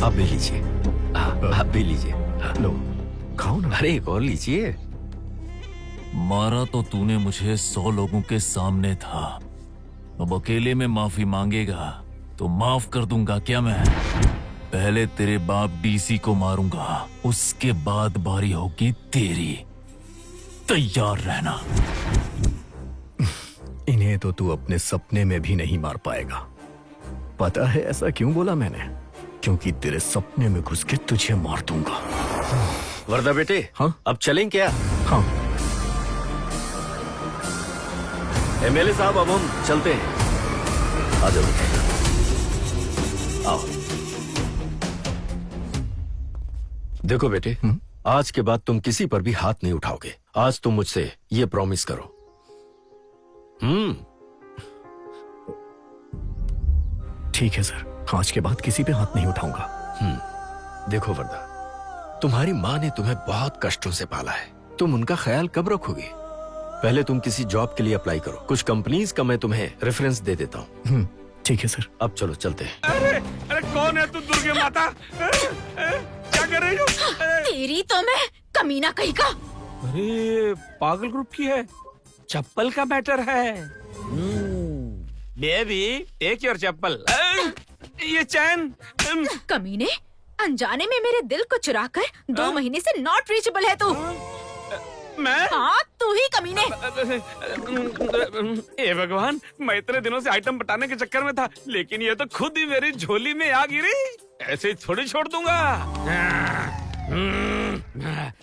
आप भी लीजिए। आप भी लीजिए। लो, खाओ ना। अरे एक और लीजिए। मारा तो तूने मुझे 100 लोगों के सामने था, अब अकेले में माफी मांगेगा तो माफ कर दूंगा क्या मैं? पहले तेरे बाप डीसी को मारूंगा, उसके बाद बारी होगी तेरी। तैयार रहना। इन्हें तो तू अपने सपने में भी नहीं मार पाएगा। पता है ऐसा क्यों बोला मैंने? क्योंकि तेरे सपने में घुस के तुझे मार दूंगा। वर्धा बेटे, हाँ? अब चलें क्या? हाँ। एमएलए साहब, अब हम चलते हैं। आ जाओ बेटे, आओ। देखो बेटे, आज के बाद तुम किसी पर भी हाथ नहीं उठाओगे। आज तुम मुझसे ये प्रॉमिस करो। ठीक है सर, आज के बाद किसी पे हाथ नहीं उठाऊंगा। देखो वर्धा, तुम्हारी माँ ने तुम्हें बहुत कष्टों से पाला है, तुम उनका ख्याल कब रखोगे? पहले तुम किसी जॉब के लिए अप्लाई करो। कुछ कंपनीज का मैं तुम्हें रेफरेंस दे देता हूँ। ठीक है सर। अब चलो चलते हैं। अरे कौन है तू दुर्गे माता? क्या कर रही हो? तेरी तो मैं कमीना कहीं का। अरे पागल ग्रुप की है, चप्पल का मैटर है। बेबी टेक योर चप्पल। ये चैन। कमीने, अनजाने में मेरे दिल को चुराकर 2 महीने से नॉट रीचेबल है तू। मैं? हाँ, तू ही कमीने। हे भगवान, मैं इतने दिनों से आइटम बटाने के चक्कर में था, लेकिन ये तो खुद ही मेरी झोली में आ गिरी। ऐसे ही थोड़ी छोड़ दूंगा।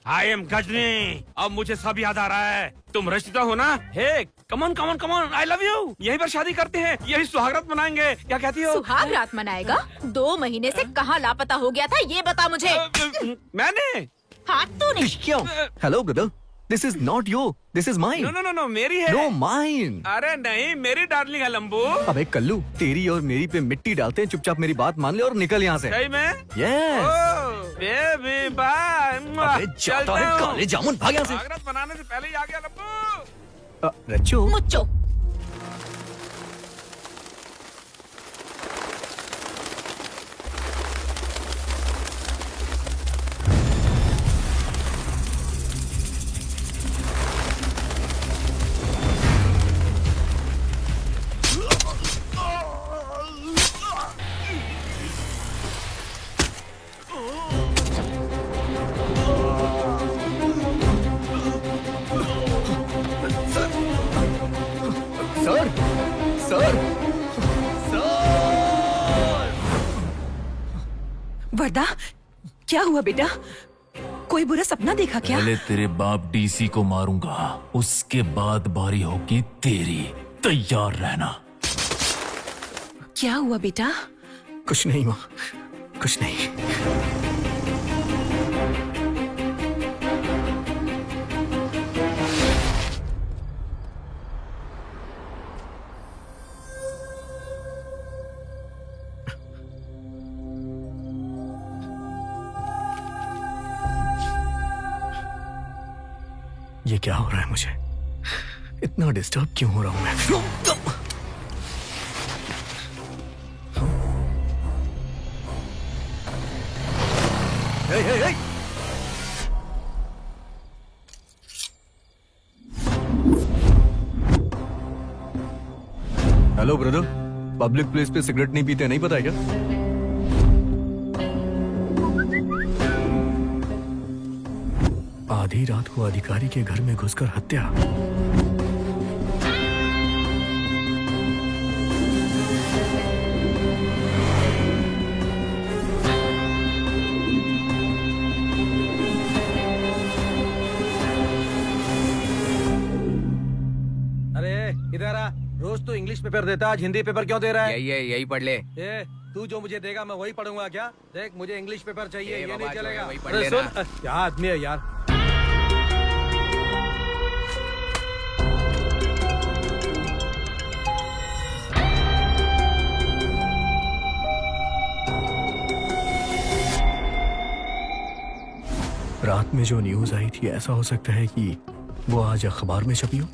I am Ghajini. अब मुझे सब याद आ रहा है। तुम रचिता हो ना? Hey, come on come on come on, I love you. यहीं पर शादी करते हैं, यही सुहागरात मनाएंगे। क्या कहती हो? सुहागरात मनाएगा? 2 महीने से कहाँ लापता हो गया था, ये बता मुझे। मैंने? हाँ, तूने। क्यों? Hello brother, this is not your, this is mine. No no no no, मेरी है। No, mine. अरे नहीं, मेरी डार्लिंग है लंबू। अबे कल्लू, तेरी और मेरी पे मिट्टी डालते हैं। चुपचाप मेरी बात मान ले और निकल यहाँ से। सही में? यस। Baby bye. अबे जाता है काले जामुन, भाग यहाँ से। सुहागरात बनाने से पहले ही आ गया लंबू। रच्चो। मुच्चो। सर, सर, वर्दा, क्या हुआ बेटा? कोई बुरा सपना देखा क्या? पहले तेरे बाप डीसी को मारूंगा, उसके बाद बारी होगी तेरी। तैयार रहना। क्या हुआ बेटा? कुछ नहीं माँ, कुछ नहीं। ये क्या हो रहा है मुझे? इतना डिस्टर्ब क्यों हो रहा हूं मैं? Hey, hey, hey! Hello brother, public place पे सिगरेट नहीं पीते, नहीं पता है क्या? आधी रात को अधिकारी के घर में घुसकर हत्या। अरे इधर आ, रोज तू इंग्लिश पेपर देता, आज हिंदी पेपर क्यों दे रहा है? यही पढ़ ले। ए, तू जो मुझे देगा मैं वही पढ़ूंगा क्या? देख मुझे इंग्लिश पेपर चाहिए, ये बाबा, नहीं जो है चलेगा। वही पढ़ अरे लेना। सुन, क्या आदमी है यार। रात में जो न्यूज आई थी, ऐसा हो सकता है कि वो आज अखबार में छपी हो।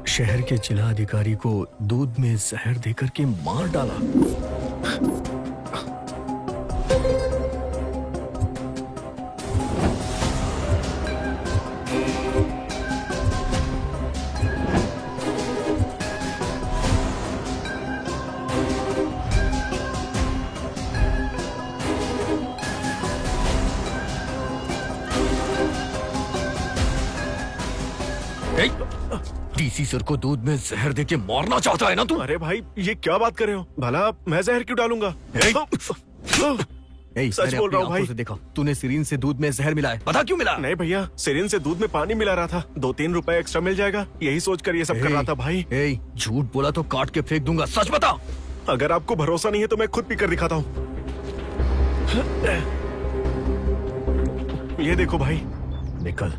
शहर के जिला अधिकारी को दूध में जहर देकर के मार डाला। डीसी सर को दूध में जहर देके मारना चाहता है ना तू? अरे भाई ये क्या बात कर रहे हो? भला मैं जहर क्यों डालूंगा? सच बोल रहा हूँ भाई। देखा तूने सिरिन से दूध में जहर मिलाया, पता क्यों मिला? नहीं भैया, सिरिन से दूध में पानी मिला रहा था। 2-3 रुपए एक्स्ट्रा मिल जाएगा, यही सोचकर ये सब कर रहा था भाई। झूठ बोला तो काट के फेंक दूंगा, सच बता। अगर आपको भरोसा नहीं है तो मैं खुद पी कर दिखाता हूँ। ये देखो भाई। निकल।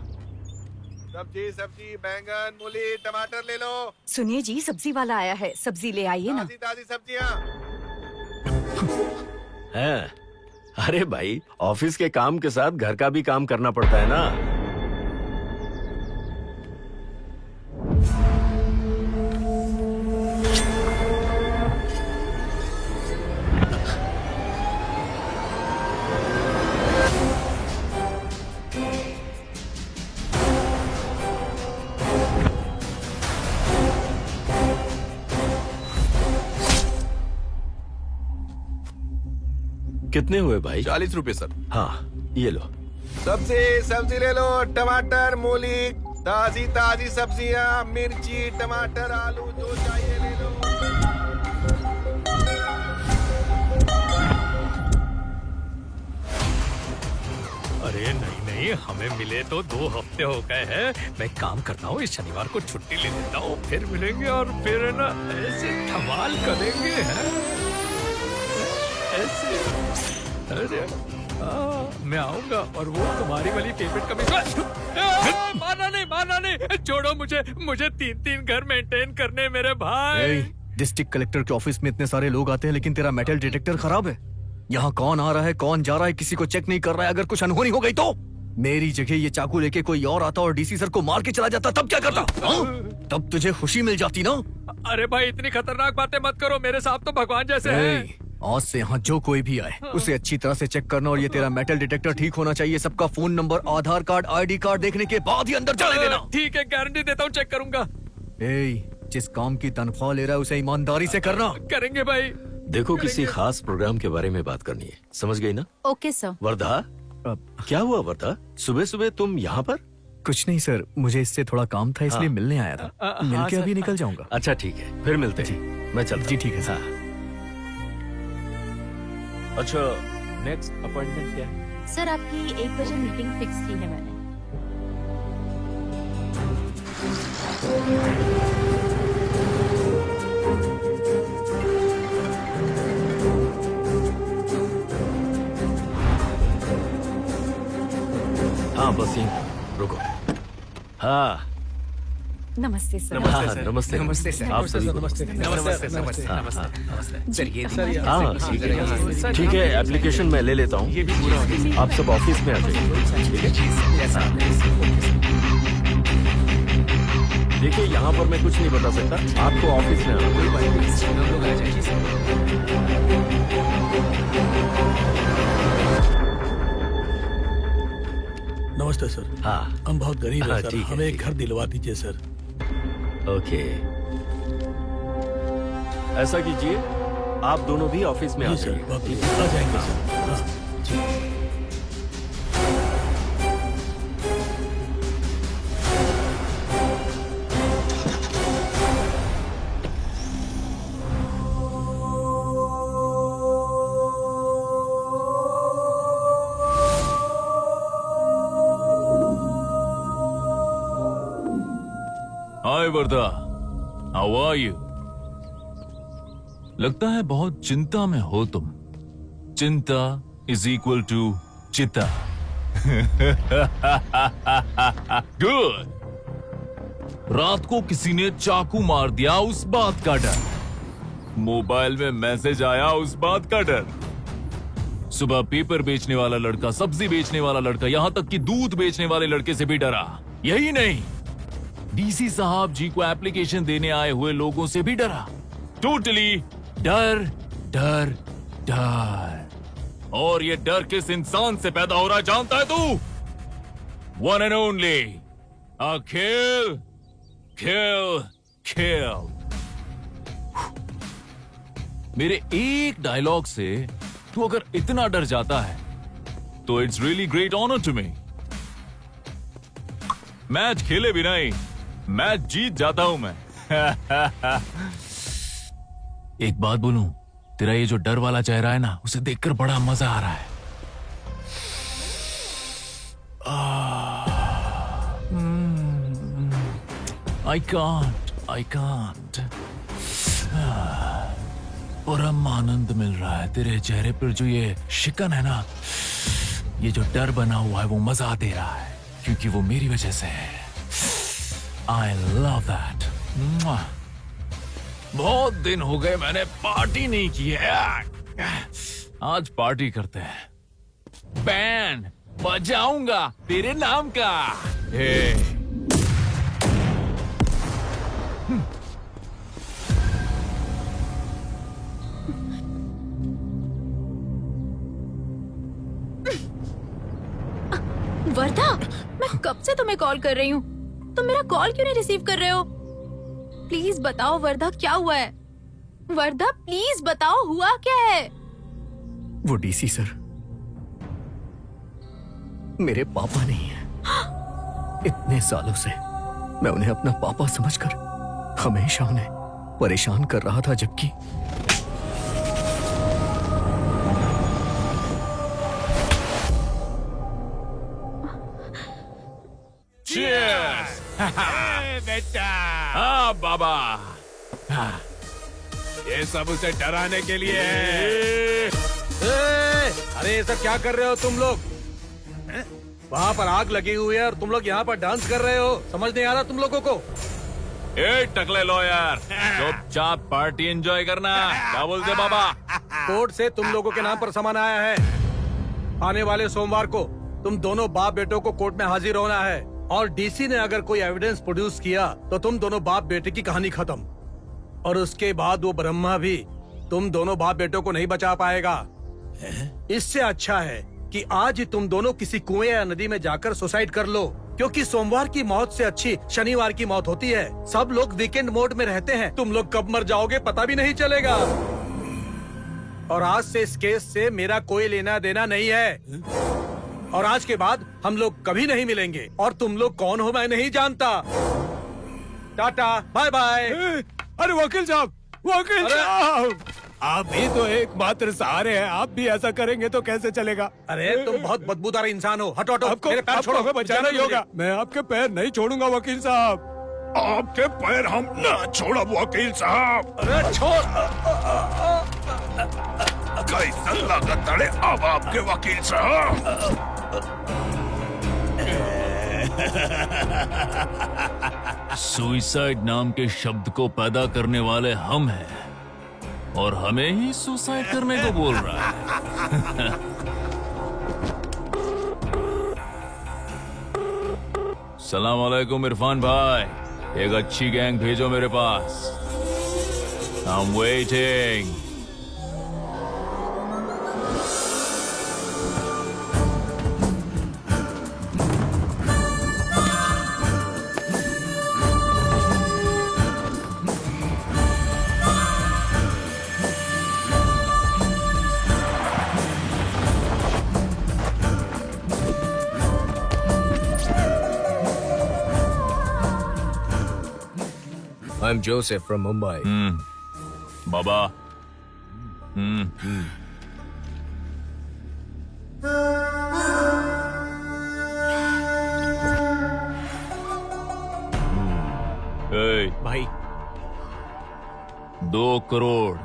सब्जी सब्जी, बैंगन, मूली, टमाटर ले लो। सुनिए जी, सब्जी वाला आया है, सब्जी ले आइए ना। ताजी ताजी सब्जियाँ। है? अरे भाई, ऑफिस के काम के साथ घर का भी काम करना पड़ता है ना। कितने हुए भाई? 40 रुपए सर। हाँ ये लो। सब्जी ले लो, टमाटर, मूली, ताजी ताजी सब्जियाँ, मिर्ची, टमाटर, आलू, जो चाहिए ले लो। अरे नहीं नहीं, हमें मिले तो 2 हफ्ते हो गए हैं। मैं काम करता हूँ, इस शनिवार को छुट्टी ले लेता हूँ, फिर मिलेंगे और फिर है ना ऐसे धमाल करेंगे। हैं? ऐसे अरे मैं आऊंगा और वो तुम्हारी वाली फेवरेट कमीज। मारना नहीं, छोड़ो मुझे 3 घर मेंटेन करने मेरे भाई। डिस्ट्रिक्ट कलेक्टर के ऑफिस में इतने सारे लोग आते हैं, लेकिन तेरा मेटल डिटेक्टर खराब है। यहाँ कौन आ रहा है कौन जा रहा है किसी को चेक नहीं कर रहा है। अगर कुछ अनहोनी हो गई तो मेरी जगह ये चाकू लेके कोई और आता और डीसी सर को मार के चला जाता, तब क्या करता? तब तुझे खुशी मिल जाती ना। अरे भाई इतनी खतरनाक बातें मत करो, मेरे साथ तो भगवान जैसे हैं। आज से यहाँ जो कोई भी आए उसे अच्छी तरह से चेक करना, और ये तेरा मेटल डिटेक्टर ठीक होना चाहिए। सबका फोन नंबर, आधार कार्ड, ID कार्ड देखने के बाद ही अंदर जाने देना। ठीक है, गारंटी देता हूँ, चेक करूंगा। जिस काम की तनख्वाह ले रहा है उसे ईमानदारी से करना। करेंगे भाई। देखो किसी खास प्रोग्राम के बारे में बात करनी है, समझ गई ना? Okay sir. वर्धा, क्या हुआ वर्धा? सुबह सुबह तुम यहाँ पर? कुछ नहीं सर, मुझे इससे थोड़ा काम था इसलिए मिलने आया था। मिलके अभी निकल जाऊंगा। अच्छा ठीक है, फिर मिलते हैं। मैं चलता। जी ठीक है सर। अच्छा, नेक्स्ट अपॉइंटमेंट क्या है? सर आपकी 1 बजे मीटिंग फिक्स की है मैंने। हाँ बस यहीं रुको। हाँ नमस्ते सर। नमस्ते नमस्ते सर। आप सभी को नमस्ते सर। ये हाँ ठीक है, एप्लीकेशन मैं ले लेता हूँ। आप सब ऑफिस में आ जाइए। देखिए यहाँ पर मैं कुछ नहीं बता सकता, आपको ऑफिस में आना। कोई बात नहीं, लोग आ जाइए। नमस्ते सर। हाँ हम बहुत गरीब हाँ, हैं सर, ठीक है, हमें एक ठीक घर दिलवा दीजिए सर। ओके, ऐसा कीजिए, आप दोनों भी ऑफिस में आ जी सर, जाइए। आ जाएंगे सर। हाँ, जी। हाय वर्धा, हाउ आर यू? लगता है बहुत चिंता में हो तुम। चिंता इज इक्वल टू चिता। गुड। रात को किसी ने चाकू मार दिया, उस बात का डर। मोबाइल में मैसेज आया, उस बात का डर। सुबह पेपर बेचने वाला लड़का, सब्जी बेचने वाला लड़का, यहां तक कि दूध बेचने वाले लड़के से भी डरा। यही नहीं, डीसी साहब जी को एप्लीकेशन देने आए हुए लोगों से भी डरा। टोटली डर डर डर। और ये डर किस इंसान से पैदा हो रहा है जानता है तू? वन एंड ओनली अखिल। किल किल। मेरे एक डायलॉग से तू अगर इतना डर जाता है तो it's really great honour to me. Match खेले भी नहीं, मैच जीत जाता हूं मैं। एक बात बोलूं, तेरा ये जो डर वाला चेहरा है ना, उसे देखकर बड़ा मजा आ रहा है। I can't. परम आनंद मिल रहा है तेरे चेहरे पर। जो ये शिकन है ना, ये जो डर बना हुआ है, वो मजा दे रहा है, क्योंकि वो मेरी वजह से है। I love that. बहुत दिन हो गए मैंने पार्टी नहीं की है। आज पार्टी करते हैं। बैंड बजाऊंगा तेरे नाम का। वर्धा, मैं कब से तुम्हें कॉल कर रही हूँ, तुम मेरा कॉल क्यों नहीं रिसीव कर रहे हो? प्लीज बताओ वर्धा, क्या हुआ है? वर्धा प्लीज बताओ, हुआ क्या है? वो डीसी सर मेरे पापा नहीं है। इतने सालों से मैं उन्हें अपना पापा समझकर हमेशा उन्हें परेशान कर रहा था, जबकि Cheers! बेटा, हाँ बाबा। ये सब उसे डराने के लिए है। अरे ये सब क्या कर रहे हो तुम लोग? वहाँ पर आग लगी हुई है और तुम लोग यहाँ पर डांस कर रहे हो। समझ नहीं आ रहा तुम लोगों को? ए टकले लॉयर, चुपचाप पार्टी एंजॉय करना। क्या बोलते बाबा? कोर्ट से तुम लोगों के नाम पर सामान आया है। आने वाले सोमवार को तुम दोनों बाप बेटों को कोर्ट में हाजिर होना है, और डीसी ने अगर कोई एविडेंस प्रोड्यूस किया तो तुम दोनों बाप बेटे की कहानी खत्म। और उसके बाद वो ब्रह्मा भी तुम दोनों बाप बेटों को नहीं बचा पाएगा। इससे अच्छा है कि आज ही तुम दोनों किसी कुएं या नदी में जाकर सुसाइड कर लो, क्योंकि सोमवार की मौत से अच्छी शनिवार की मौत होती है। सब लोग वीकेंड मोड में रहते हैं, तुम लोग कब मर जाओगे पता भी नहीं चलेगा। और आज से इस केस से मेरा कोई लेना देना नहीं है, और आज के बाद हम लोग कभी नहीं मिलेंगे। और तुम लोग कौन हो मैं नहीं जानता। Tata bye bye. अरे वकील साहब, वकील साहब, आप भी तो एकमात्र सहारे हैं। आप भी ऐसा करेंगे तो कैसे चलेगा? अरे तुम बहुत बदबूदार इंसान हो। हटो हटो, आपको मेरे पैर छोड़ो। हमें बचाना ही होगा। मैं आपके पैर नहीं छोड़ूंगा वकील साहब। आपके पैर हम ना छोड़ो वकील साहब। अरे छोड़। कैसा लागत है अब आपके वकील साहब? सुइसाइड नाम के शब्द को पैदा करने वाले हम हैं, और हमें ही सुसाइड करने को बोल रहा है। सलाम अलैकुम इरफान भाई, एक अच्छी गैंग भेजो मेरे पास। I'm waiting. I'm Joseph from Mumbai. बाबा भाई 2 करोड़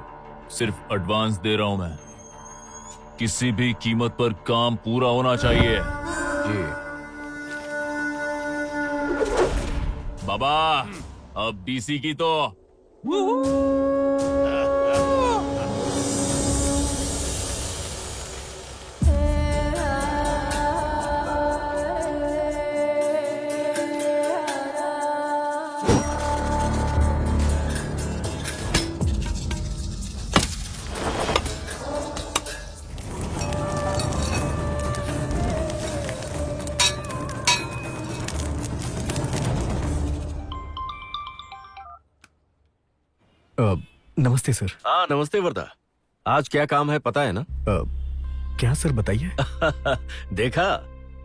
सिर्फ एडवांस दे रहा हूं मैं। किसी भी कीमत पर काम पूरा होना चाहिए। जी बाबा अब डीसी की तो नमस्ते सर। हाँ नमस्ते वर्धा। आज क्या काम है पता है ना? क्या सर बताइए। देखा,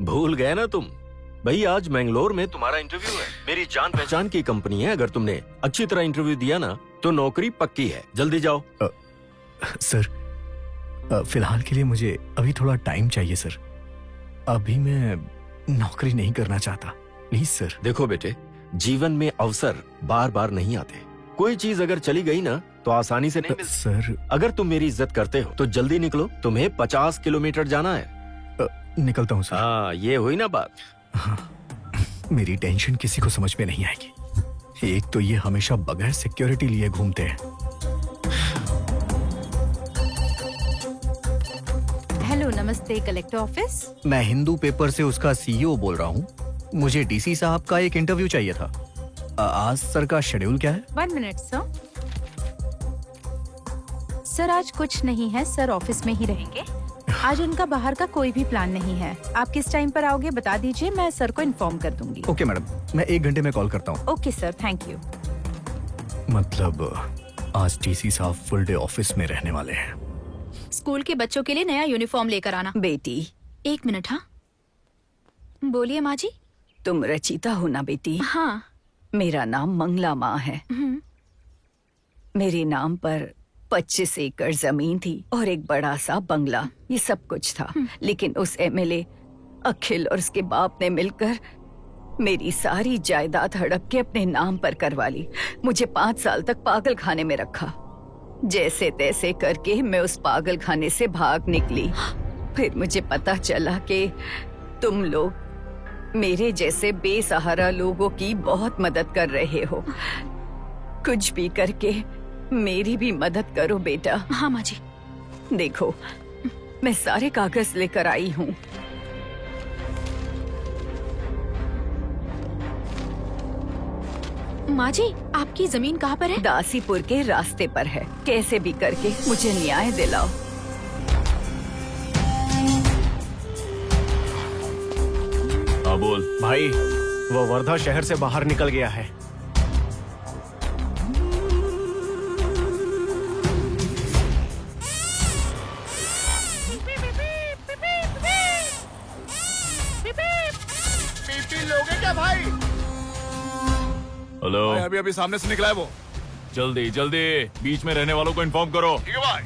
भूल गए ना तुम। भाई आज मैंगलोर में तुम्हारा इंटरव्यू है। मेरी जान पहचान की कंपनी है। अगर तुमने अच्छी तरह इंटरव्यू दिया ना तो नौकरी पक्की है। जल्दी जाओ। सर फिलहाल के लिए मुझे अभी थोड़ा टाइम चाहिए सर। अभी मैं नौकरी नहीं करना चाहता, प्लीज सर। देखो बेटे, जीवन में अवसर बार बार नहीं आते। कोई चीज अगर चली गई ना तो आसानी से नहीं मिलती। सर अगर तुम मेरी इज्जत करते हो तो जल्दी निकलो। तुम्हें 50 किलोमीटर जाना है। निकलता हूँ सर। हाँ ये हुई ना बात। हाँ, मेरी टेंशन किसी को समझ में नहीं आएगी। एक तो ये हमेशा बगैर सिक्योरिटी लिए घूमते हैं। हेलो नमस्ते कलेक्टर ऑफिस। मैं हिंदू पेपर से उसका सीईओ बोल रहा हूँ। मुझे डीसी साहब का एक इंटरव्यू चाहिए था। आज सर का शेड्यूल क्या है? 1 मिनट सर। सर आज कुछ नहीं है, सर ऑफिस में ही रहेंगे। आज उनका बाहर का कोई भी प्लान नहीं है। आप किस टाइम पर आओगे बता दीजिए, मैं सर को इन्फॉर्म कर दूंगी। ओके मैडम, मैं 1 घंटे में कॉल करता हूँ। Okay sir, thank you. मतलब आज डीसी साहब फुल डे ऑफिस में रहने वाले हैं। स्कूल के बच्चों के लिए नया यूनिफॉर्म लेकर आना। बेटी 1 मिनट। हाँ बोलिए माँ जी। तुम रचिता हो ना बेटी? हाँ। मेरा नाम मंगला माँ है। मेरे नाम पर 25 एकड़ जमीन थी और एक बड़ा सा बंगला, ये सब कुछ था। लेकिन उस एमएलए अखिल और उसके बाप ने मिलकर मेरी सारी जायदाद हड़प के अपने नाम पर करवा ली। मुझे 5 साल तक पागल खाने में रखा। जैसे तैसे करके मैं उस पागल खाने से भाग निकली। फिर मुझे पता चला कि तुम लोग मेरे जैसे बेसहारा लोगों की बहुत मदद कर रहे हो। कुछ भी करके मेरी भी मदद करो बेटा। हाँ माँ जी। देखो मैं सारे कागज लेकर आई हूँ। माँ जी आपकी जमीन कहाँ पर है? दासीपुर के रास्ते पर है। कैसे भी करके मुझे न्याय दिलाओ। हाँ बोल भाई, वो वर्धा शहर से बाहर निकल गया है। लोगे क्या भाई? हेलो भाई अभी सामने से निकला है वो। जल्दी जल्दी बीच में रहने वालों को इन्फॉर्म करो। ठीक है भाई।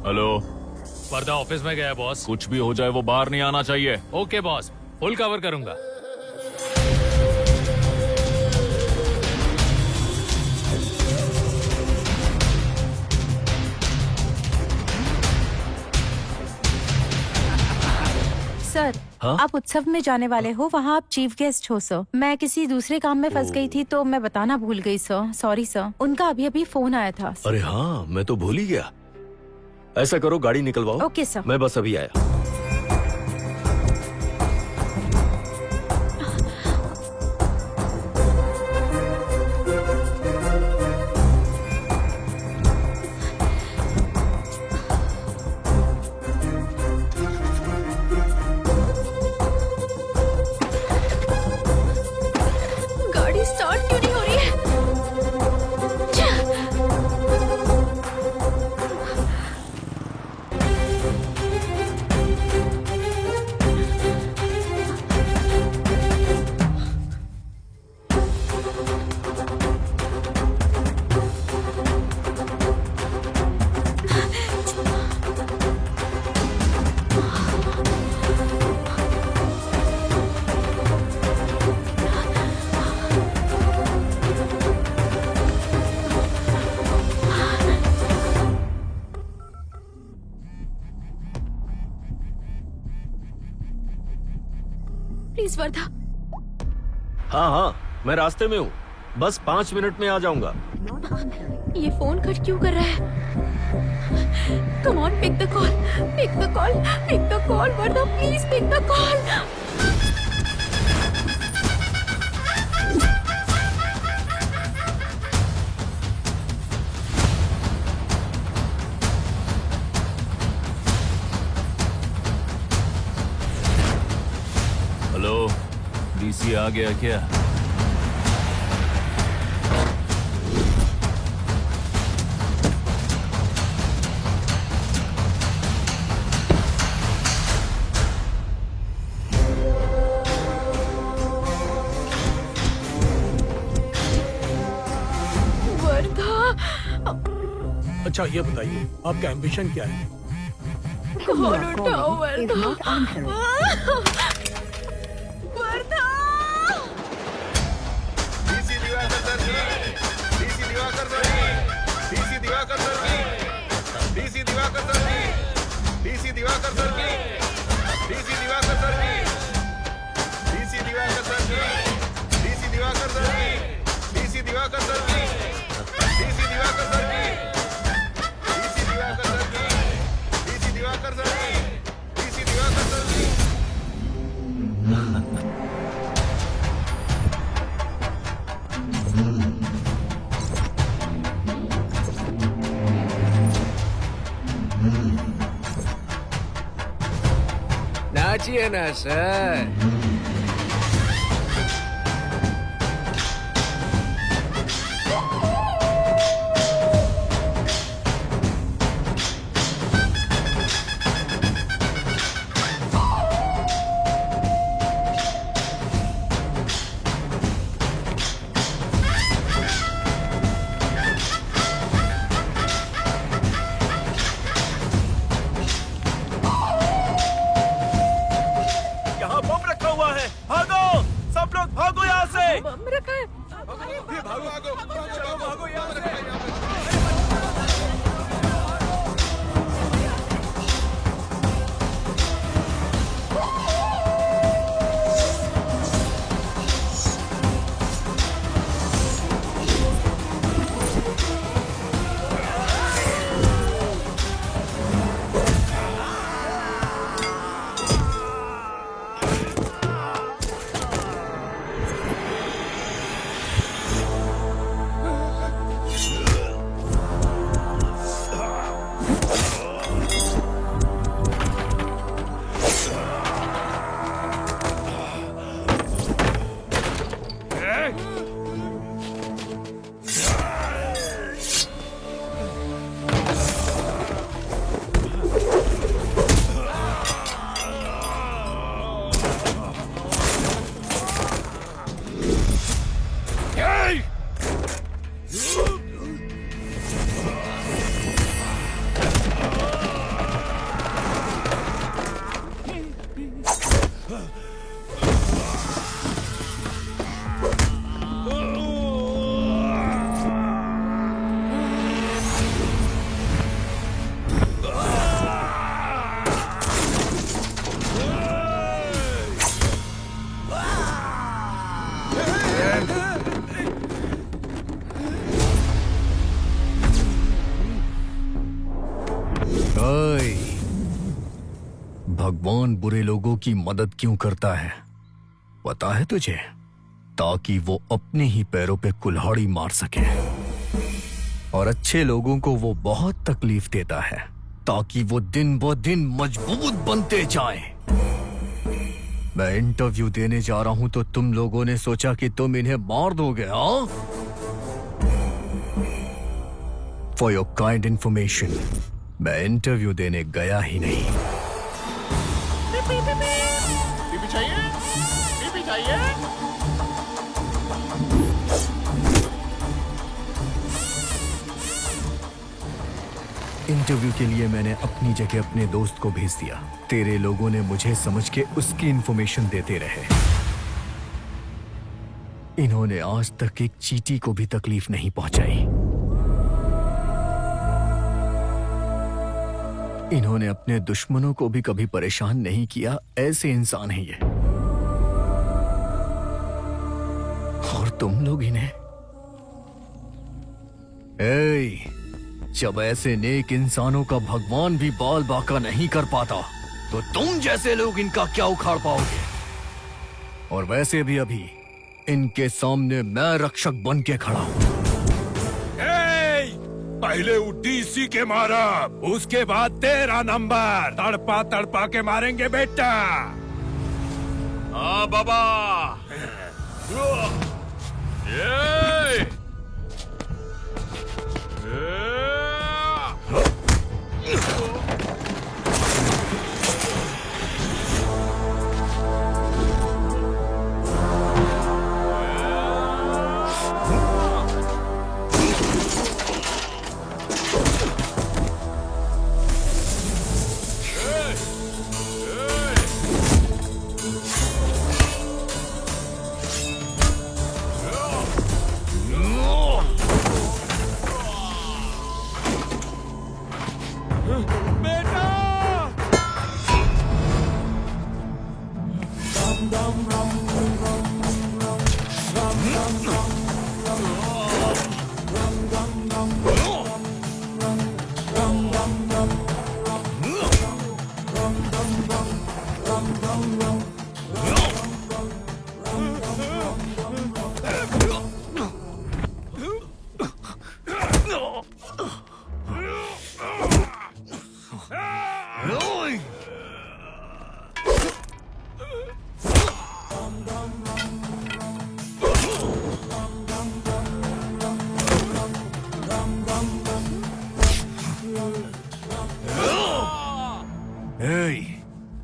हेलो, वर्धा ऑफिस में गया है बॉस। कुछ भी हो जाए वो बाहर नहीं आना चाहिए। ओके बॉस, फुल कवर करूंगा। सर हाँ? आप उत्सव में जाने वाले हो, वहाँ आप चीफ गेस्ट हो सर। मैं किसी दूसरे काम में फंस गई थी तो मैं बताना भूल गई सर। Sorry sir. उनका अभी अभी फोन आया था। अरे हाँ, मैं तो भूल ही गया। ऐसा करो, गाड़ी निकलवाओ। Okay sir. मैं बस अभी आया। प्लीज वर्धा। हाँ हाँ, मैं रास्ते में हूँ, बस 5 मिनट में आ जाऊंगा। ये फोन कट क्यों कर रहा है? Come on, pick the call, pick the call, pick the call Vardha, please pick the call. Hello, D C आ गया क्या? अच्छा ये बताइए आपका एम्बिशन क्या है? कॉल उठाओ वर्धा। वर्धा। डीसी दिवाकर सर जी, डीसी दिवाकर सर जी, डीसी दिवाकर सर जी, डीसी दिवाकर सर जी, डीसी दिवाकर सर जी, डीसी दिवाकर सर जी, डीसी दिवाकर सर जी, डीसी दिवाकर सर जी, डीसी दिवाकर सर जी, डीसी दिवाकर सर जी, डीसी दिवाकर सर जी, डीसी दिवाकर सर जी, डीसी दिवाकर सर जी। नाचिए ना सर। यहाँ बम रखा हुआ है, भागो सब लोग, भागो यहाँ से। बम रखा है। भागो भागो चलो भागो यहाँ से। ओए, भगवान बुरे लोगों की मदद क्यों करता है पता है तुझे? ताकि वो अपने ही पैरों पे कुल्हाड़ी मार सके। और अच्छे लोगों को वो बहुत तकलीफ देता है ताकि वो दिन ब दिन मजबूत बनते जाएं। मैं इंटरव्यू देने जा रहा हूं तो तुम लोगों ने सोचा कि तुम इन्हें मार दोगे, हाँ? फॉर योर काइंड इंफॉर्मेशन, मैं इंटरव्यू देने गया ही नहीं। बीबी चाहिए? बीबी चाहिए? इंटरव्यू के लिए मैंने अपनी जगह अपने दोस्त को भेज दिया। तेरे लोगों ने मुझे समझ के उसकी इंफॉर्मेशन देते रहे। इन्होंने आज तक एक चींटी को भी तकलीफ नहीं पहुंचाई। इन्होंने अपने दुश्मनों को भी कभी परेशान नहीं किया। ऐसे इंसान हैं ये। और तुम लोग इन्हें जब ऐसे नेक इंसानों का भगवान भी बाल बांका नहीं कर पाता तो तुम जैसे लोग इनका क्या उखाड़ पाओगे। और वैसे भी अभी इनके सामने मैं रक्षक बन के खड़ा हूं। पहले वो डीसी के मारा, उसके बाद तेरा नंबर। तड़पा तड़पा के मारेंगे बेटा। हाँ बाबा। ये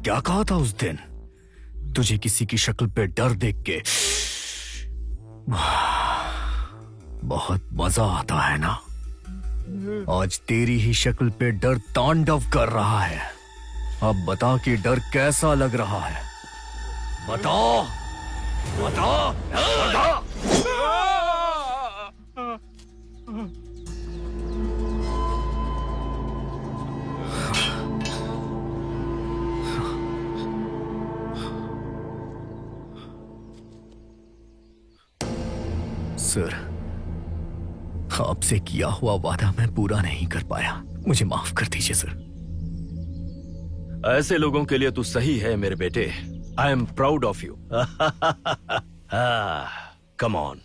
क्या कहा था उस दिन? तुझे किसी की शक्ल पे डर देख के बहुत मजा आता है ना? आज तेरी ही शक्ल पे डर तांडव कर रहा है। अब बता कि डर कैसा लग रहा है। बता बता बता। सर, आपसे किया हुआ वादा मैं पूरा नहीं कर पाया, मुझे माफ कर दीजिए सर। ऐसे लोगों के लिए तू सही है मेरे बेटे। I am proud of you. Come on,